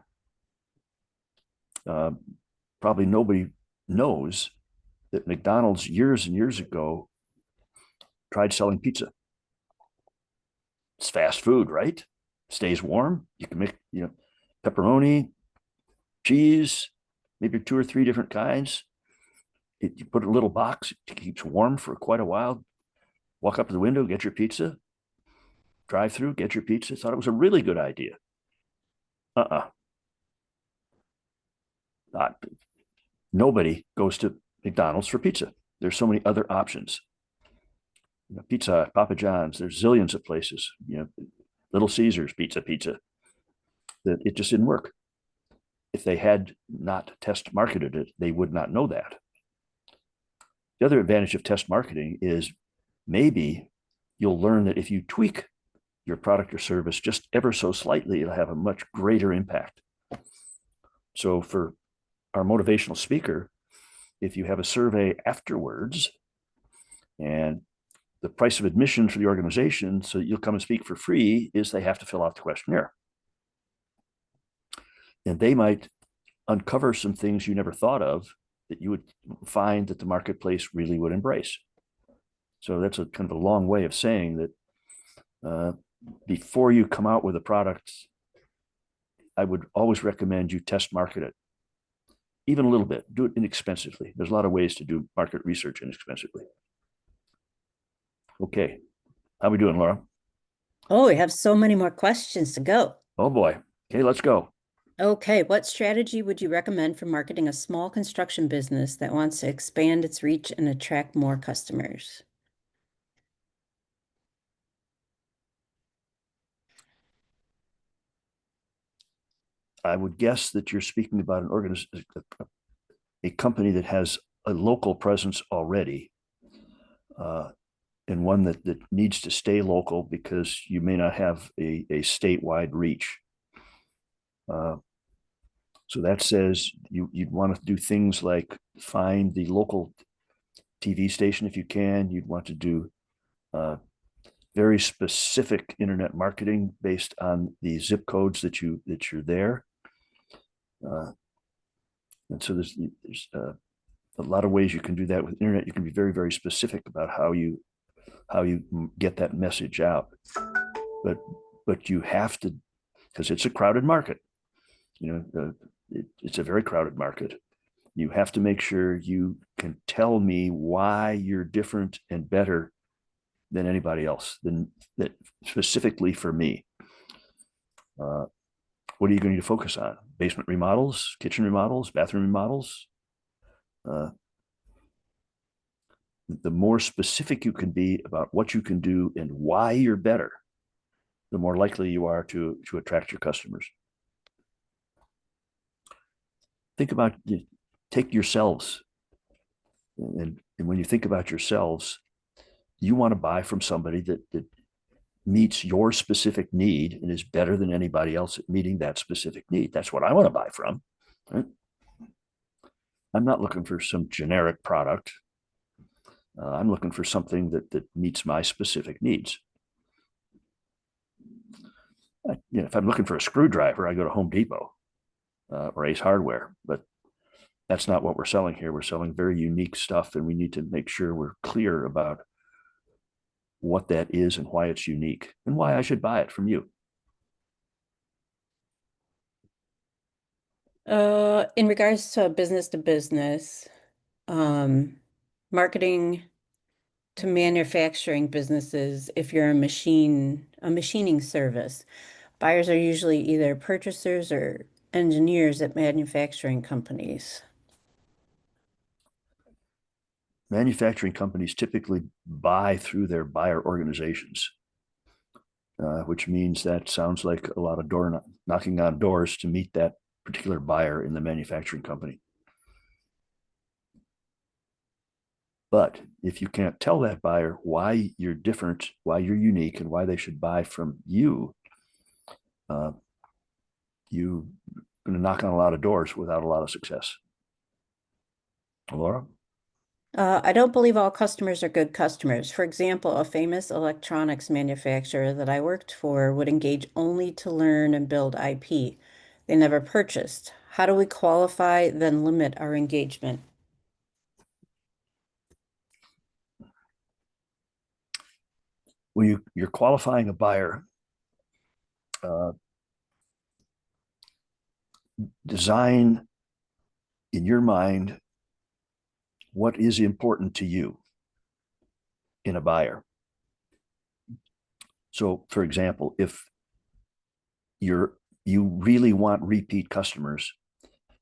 Probably nobody knows that McDonald's years and years ago tried selling pizza. It's fast food, right? Stays warm. You can make, pepperoni, cheese, maybe 2 or 3 different kinds. You put a little box, it keeps warm for quite a while. Walk up to the window, get your pizza, drive through, get your pizza. Thought it was a really good idea. Not, nobody goes to McDonald's for pizza. There's so many other options. Pizza Hut, Papa John's, there's zillions of places, Little Caesars, pizza. That it just didn't work. If they had not test marketed it, they would not know that. The other advantage of test marketing is maybe you'll learn that if you tweak your product or service just ever so slightly, it'll have a much greater impact. So for our motivational speaker, if you have a survey afterwards and the price of admission for the organization, so you'll come and speak for free, is they have to fill out the questionnaire. And they might uncover some things you never thought of that you would find that the marketplace really would embrace. So that's a kind of a long way of saying that before you come out with a product, I would always recommend you test market it. Even a little bit, do it inexpensively. There's a lot of ways to do market research inexpensively. Okay, how are we doing, Laura? Oh, we have so many more questions to go. Oh boy. Okay, let's go. Okay, what strategy would you recommend for marketing a small construction business that wants to expand its reach and attract more customers? I would guess that you're speaking about a company that has a local presence already, and one that needs to stay local because you may not have a statewide reach. So that says you'd want to do things like find the local TV station if you can. You'd want to do very specific internet marketing based on the zip codes that you're there. And so there's a lot of ways you can do that with internet. You can be very, very specific about how you get that message out. But you have to, because it's a crowded market. It's a very crowded market. You have to make sure you can tell me why you're different and better than anybody else, than that specifically for me. what are you going to focus on? Basement remodels, kitchen remodels, bathroom remodels? Uh, the more specific you can be about what you can do and why you're better, the more likely you are to attract your customers. Think about, take yourselves, and when you think about yourselves, you want to buy from somebody that meets your specific need and is better than anybody else at meeting that specific need. That's what I want to buy from. Right? I'm not looking for some generic product. I'm looking for something that meets my specific needs. If I'm looking for a screwdriver, I go to Home Depot or Ace Hardware, but that's not what we're selling here. We're selling very unique stuff, and we need to make sure we're clear about what that is and why it's unique and why I should buy it from you. In regards to business, um, marketing to manufacturing businesses, if you're a machining service, buyers are usually either purchasers or engineers at manufacturing companies. Manufacturing companies typically buy through their buyer organizations, which means that sounds like a lot of knocking on doors to meet that particular buyer in the manufacturing company. But if you can't tell that buyer why you're different, why you're unique, and why they should buy from you, you're going to knock on a lot of doors without a lot of success. Laura? I don't believe all customers are good customers. For example, a famous electronics manufacturer that I worked for would engage only to learn and build IP. They never purchased. How do we qualify, then limit our engagement? When you're qualifying a buyer, uh, design in your mind what is important to you in a buyer. So, for example, if you really want repeat customers,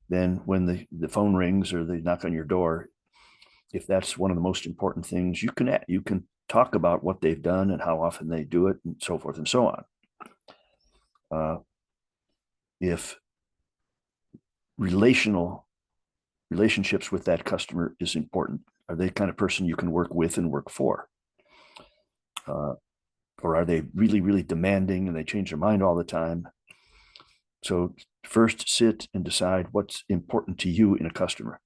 then when the phone rings or they knock on your door, if that's one of the most important things, you can talk about what they've done and how often they do it and so forth and so on. If relationships with that customer is important, are they the kind of person you can work with and work for? Or are they really, really demanding and they change their mind all the time? So first sit and decide what's important to you in a customer.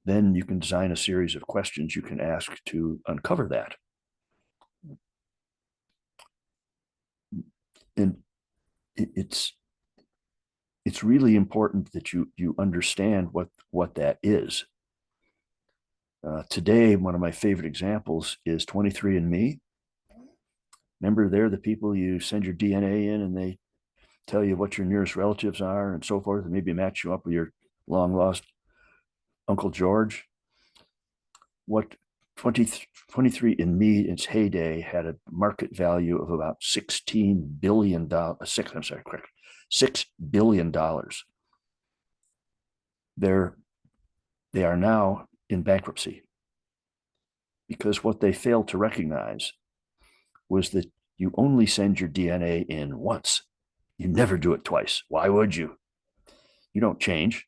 Then you can design a series of questions you can ask to uncover that. And it's really important that you understand what that is. Today, one of my favorite examples is 23andMe. Remember, they're the people you send your DNA in and they tell you what your nearest relatives are and so forth, and maybe match you up with your long lost Uncle George. What 23andMe in its heyday had a market value of about $16 billion. I'm sorry, correct. $6 billion. They are now in bankruptcy because what they failed to recognize was that you only send your DNA in once. You never do it twice. Why would you? You don't change.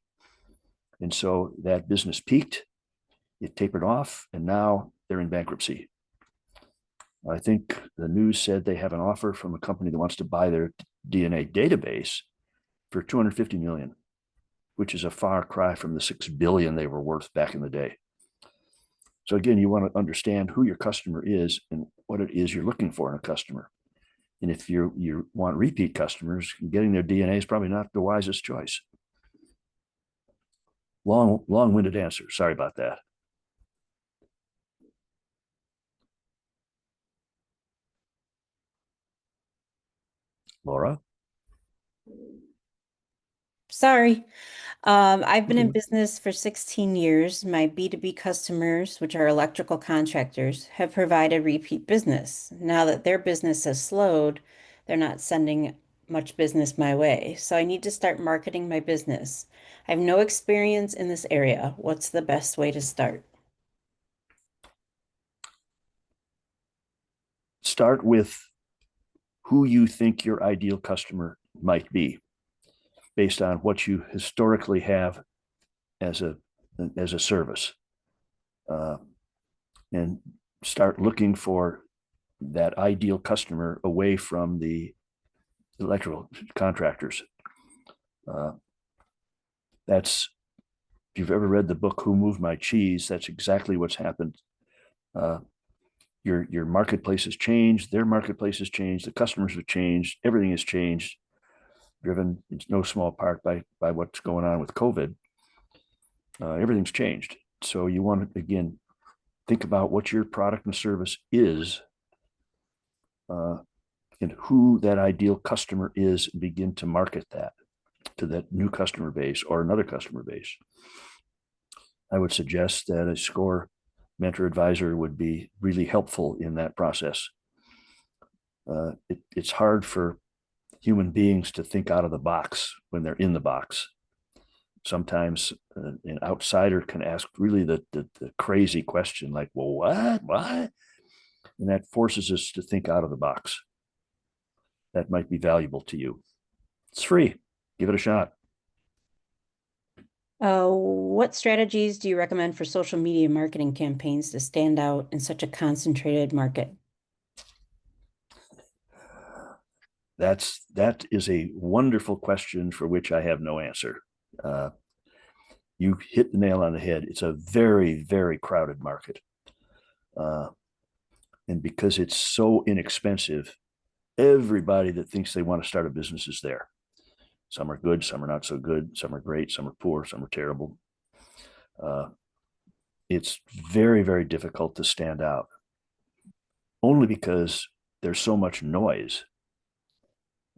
And so that business peaked, it tapered off, and now they're in bankruptcy. I think the news said they have an offer from a company that wants to buy their DNA database for 250 million, which is a far cry from the 6 billion they were worth back in the day. So again, you want to understand who your customer is and what it is you're looking for in a customer. And if you want repeat customers, getting their DNA is probably not the wisest choice. Long-winded answer. Sorry about that. Laura? Sorry. I've been in Okay. business for 16 years. My B2B customers, which are electrical contractors, have provided repeat business. Now that their business has slowed, they're not sending much business my way, so I need to start marketing my business. I have no experience in this area. What's the best way to start? Start with who you think your ideal customer might be based on what you historically have as a service, uh, and start looking for that ideal customer away from the electrical contractors. Uh, that's if you've ever read the book Who Moved My Cheese, that's exactly what's happened. Uh, your marketplace has changed, their marketplace has changed, the customers have changed, everything has changed, driven in no small part by what's going on with COVID. Everything's changed. So you want to again think about what your product and service is, uh, and who that ideal customer is, and begin to market that to that new customer base or another customer base. I would suggest that a SCORE mentor advisor would be really helpful in that process. It's hard for human beings to think out of the box when they're in the box. Sometimes an outsider can ask really the crazy question like, well, what? And that forces us to think out of the box. That might be valuable to you. It's free. Give it a shot. What strategies do you recommend for social media marketing campaigns to stand out in such a concentrated market? That is a wonderful question for which I have no answer. Uh, you hit the nail on the head. It's a very, very crowded market. Uh, and because it's so inexpensive, everybody that thinks they want to start a business is there. Some are good, some are not so good, some are great, some are poor, some are terrible. It's very, very difficult to stand out, only because there's so much noise.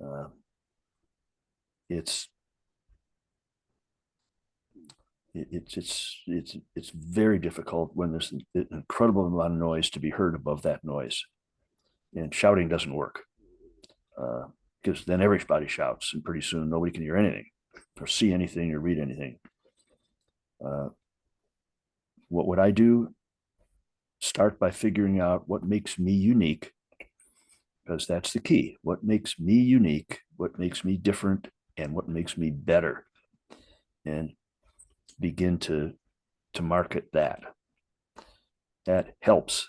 Uh, it's it's very difficult when there's an incredible amount of noise to be heard above that noise, and shouting doesn't work, because then everybody shouts, and pretty soon nobody can hear anything, or see anything, or read anything. Uh, what would I do? Start by figuring out what makes me unique, because that's the key. What makes me unique? What makes me different? And what makes me better? And begin to market that. That helps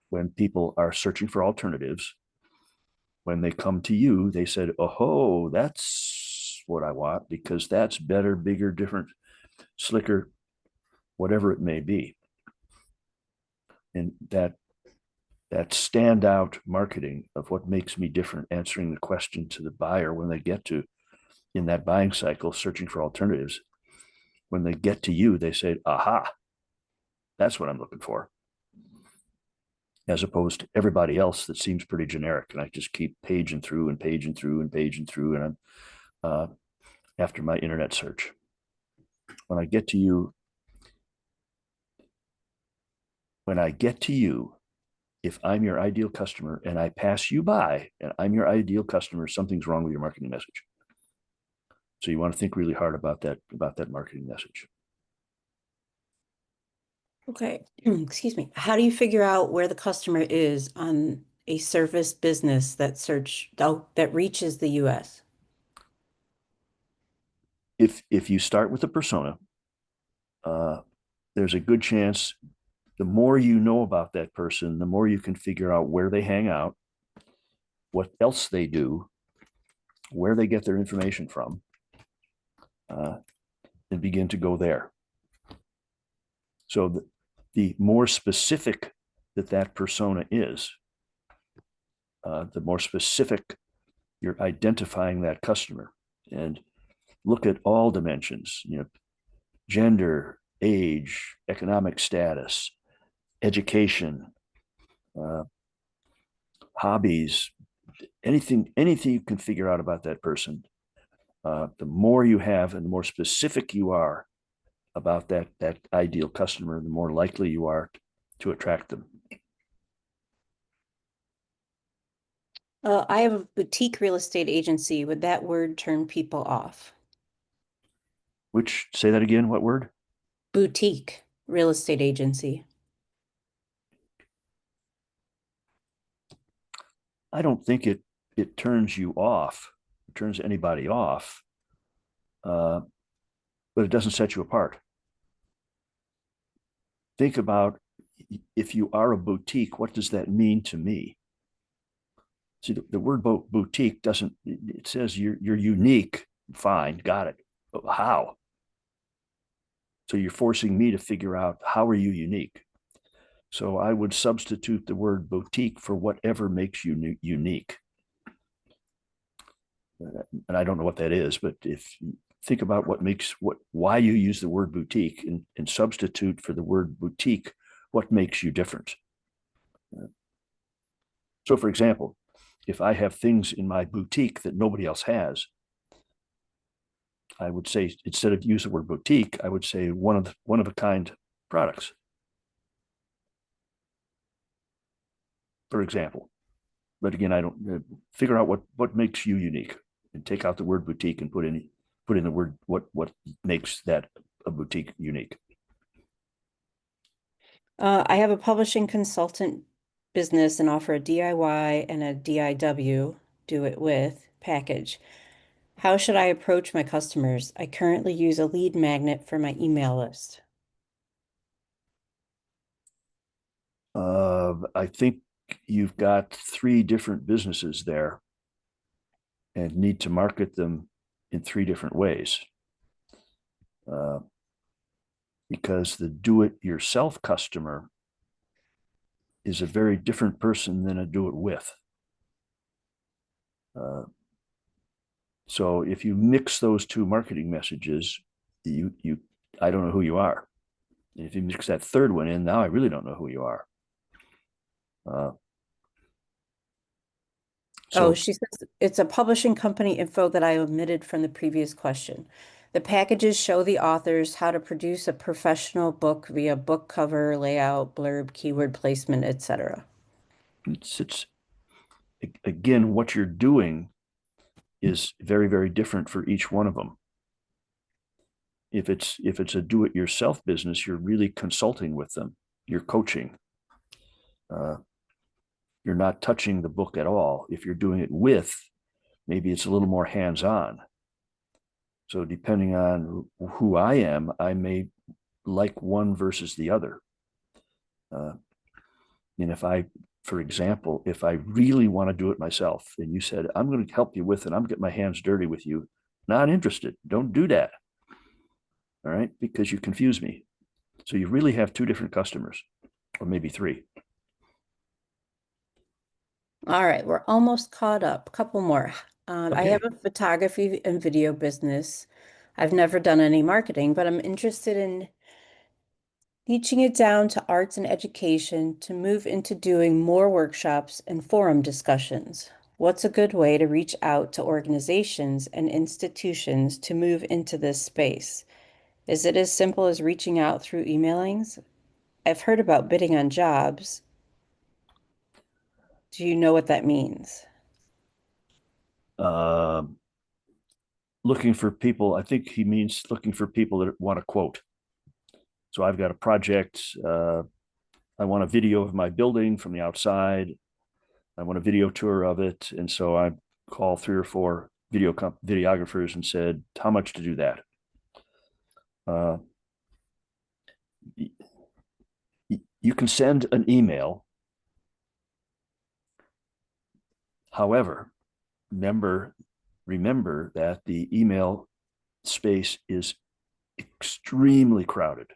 when people are searching for alternatives. When they come to you, they said, "Oh, that's what I want because that's better, bigger, different, slicker, whatever it may be." And that standout marketing of what makes me different, answering the question to the buyer when they get to in that buying cycle, searching for alternatives. When they get to you, they say, "Aha, that's what I'm looking for," as opposed to everybody else that seems pretty generic. And I just keep paging through and paging through and paging through, and I'm after my internet search. When I get to you, when I get to you, if I'm your ideal customer and I pass you by and I'm your ideal customer, something's wrong with your marketing message. So you want to think really hard about that marketing message. Okay, excuse me. How do you figure out where the customer is on a service business that reaches the US? If you start with a persona, uh, there's a good chance the more you know about that person, the more you can figure out where they hang out, what else they do, where they get their information from, uh, and begin to go there. So the more specific that persona is, the more specific you're identifying that customer, and look at all dimensions, gender, age, economic status, education, uh, hobbies, anything you can figure out about that person. The more you have and the more specific you are about that ideal customer, the more likely you are to attract them. I have a boutique real estate agency. Would that word turn people off? Which, say that again, what word? Boutique real estate agency. I don't think it turns you off, it turns anybody off, uh, but it doesn't set you apart. Think about, if you are a boutique, what does that mean to me? See, the word boutique doesn't, it says you're unique. Fine, got it. But how? So you're forcing me to figure out, how are you unique? So I would substitute the word boutique for whatever makes you unique. And I don't know what that is, but if you think about why you use the word boutique, and substitute for the word boutique what makes you different. So, for example, if I have things in my boutique that nobody else has, I would say, instead of use the word boutique, I would say one of a kind products. For example, but again, I don't figure out what makes you unique, and take out the word boutique and put in the word what makes that a boutique unique. I have a publishing consultant business and offer a DIY and a DIW, do it with package. How should I approach my customers? I currently use a lead magnet for my email list. I think you've got three different businesses there, and need to market them in three different ways. Because the do-it-yourself customer is a very different person than a do-it-with. So if you mix those two marketing messages, I don't know who you are. And if you mix that third one in, now I really don't know who you are. Oh, So she says it's a publishing company info that I omitted from the previous question. The packages show the authors how to produce a professional book via book cover, layout, blurb, keyword placement, etc. it's again, what you're doing is very, very different for each one of them. If it's a do-it-yourself business, you're really consulting with them, you're coaching. You're not touching the book at all. If you're doing it with, maybe it's a little more hands-on. So depending on who I am, I may like one versus the other. And if I, for example, if I really want to do it myself, and you said, I'm going to help you with it, I'm getting my hands dirty with you, not interested. Don't do that. All right. Because you confuse me. So you really have two different customers, or maybe three. All right, we're almost caught up. A couple more. I have Okay. a photography and video business. I've never done any marketing, but I'm interested in niching it down to arts and education to move into doing more workshops and forum discussions. What's a good way to reach out to organizations and institutions to move into this space? Is it as simple as reaching out through emailings? I've heard about bidding on jobs. Do you know what that means? Um, Looking for people, I think he means looking for people that want to quote. So I've got a project. I want a video of my building from the outside. I want a video tour of it. And so I called three or four videographers and said, how much to do that? Uh, you can send an email. However, remember that the email space is extremely crowded.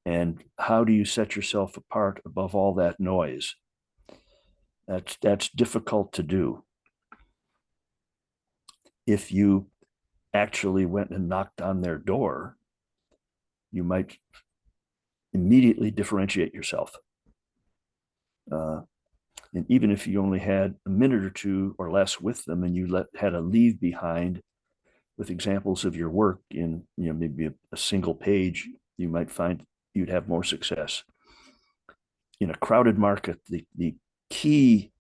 And how do you set yourself apart above all that noise? That's difficult to do. If you actually went and knocked on their door, you might immediately differentiate yourself. And even if you only had a minute or two or less with them, and you had a leave behind with examples of your work in, maybe a single page, you might find you'd have more success. In a crowded market, the key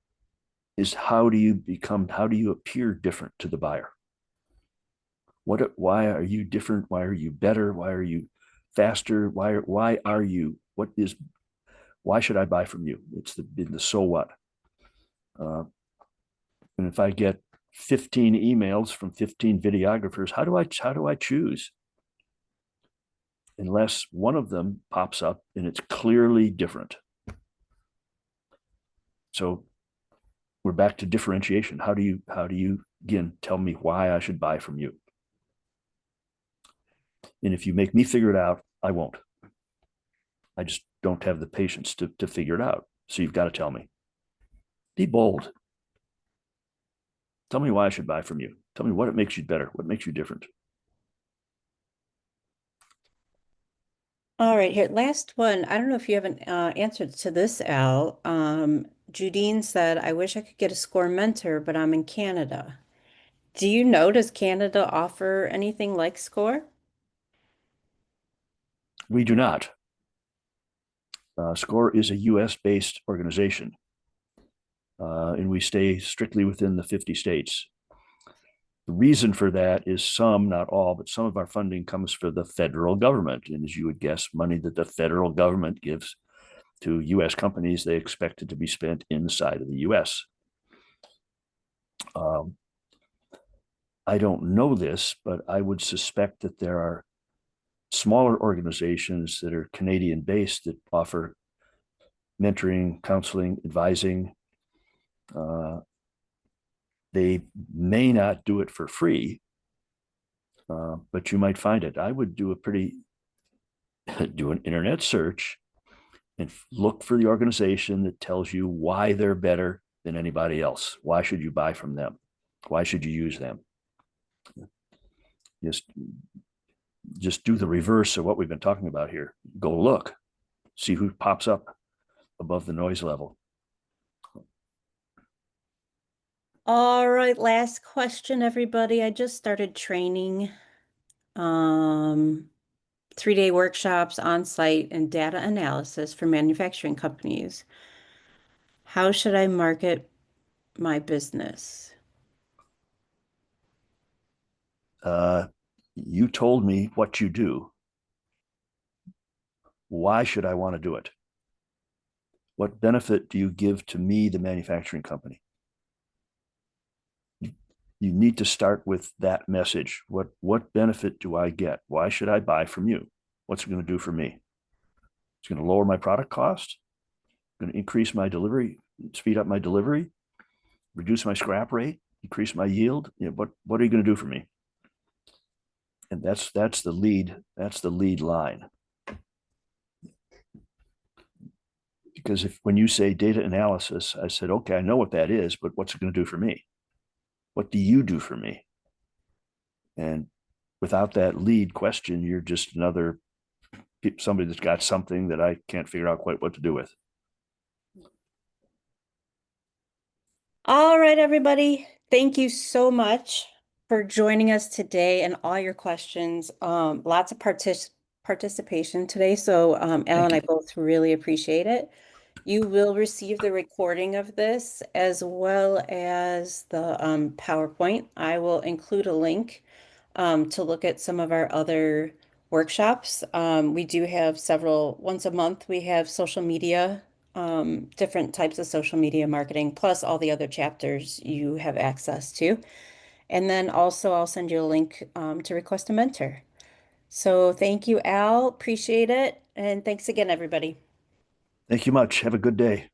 is how do you appear different to the buyer? Why are you different? Why are you better? Why are you faster? Why should I buy from you? It's the so what. Uh, and if I get 15 emails from 15 videographers, how do I choose? Unless one of them pops up and it's clearly different. So we're back to differentiation. How do you again tell me why I should buy from you? And if you make me figure it out, I won't. I just don't have the patience to figure it out. So you've got to tell me. Be bold. Tell me why I should buy from you. Tell me what it makes you better, what makes you different. All right, here, last one. I don't know if you have an answer to this, Al. Judine said, I wish I could get a SCORE mentor, but I'm in Canada. Do you know, does Canada offer anything like SCORE? We do not. SCORE is a US based organization, and we stay strictly within the 50 states. The reason for that is some, not all, but some of our funding comes from the federal government. And as you would guess, money that the federal government gives to US companies, they expect it to be spent inside of the US. Um, I don't know this, but I would suspect that there are smaller organizations that are Canadian based that offer mentoring, counseling, advising. Uh, they may not do it for free, but you might find it. I would do do an internet search and look for the organization that tells you why they're better than anybody else. Why should you buy from them? Why should you use them? Just, just do the reverse of what we've been talking about here. Go look, see who pops up above the noise level. All right, last question, everybody. I just started training, um, 3-day workshops on site and data analysis for manufacturing companies. How should I market my business? Uh, you told me what you do. Why should I want to do it? What benefit do you give to me, the manufacturing company? You need to start with that message. What benefit do I get? Why should I buy from you? What's it going to do for me? It's going to lower my product cost, going to increase my delivery, speed up my delivery, reduce my scrap rate, increase my yield. What are you going to do for me? And that's the lead line. Because when you say data analysis, I said, okay, I know what that is, but what's it going to do for me? What do you do for me? And without that lead question, you're just another somebody that's got something that I can't figure out quite what to do with. All right, everybody. Thank you so much for joining us today and all your questions. Lots of participation today. So Al Thank and I you. both really appreciate it. You will receive the recording of this as well as the PowerPoint. I will include a link to look at some of our other workshops. We do have several, once a month, we have social media, different types of social media marketing, plus all the other chapters you have access to. And then also, I'll send you a link to request a mentor. So thank you, Al. Appreciate it. And thanks again, everybody. Thank you much. Have a good day.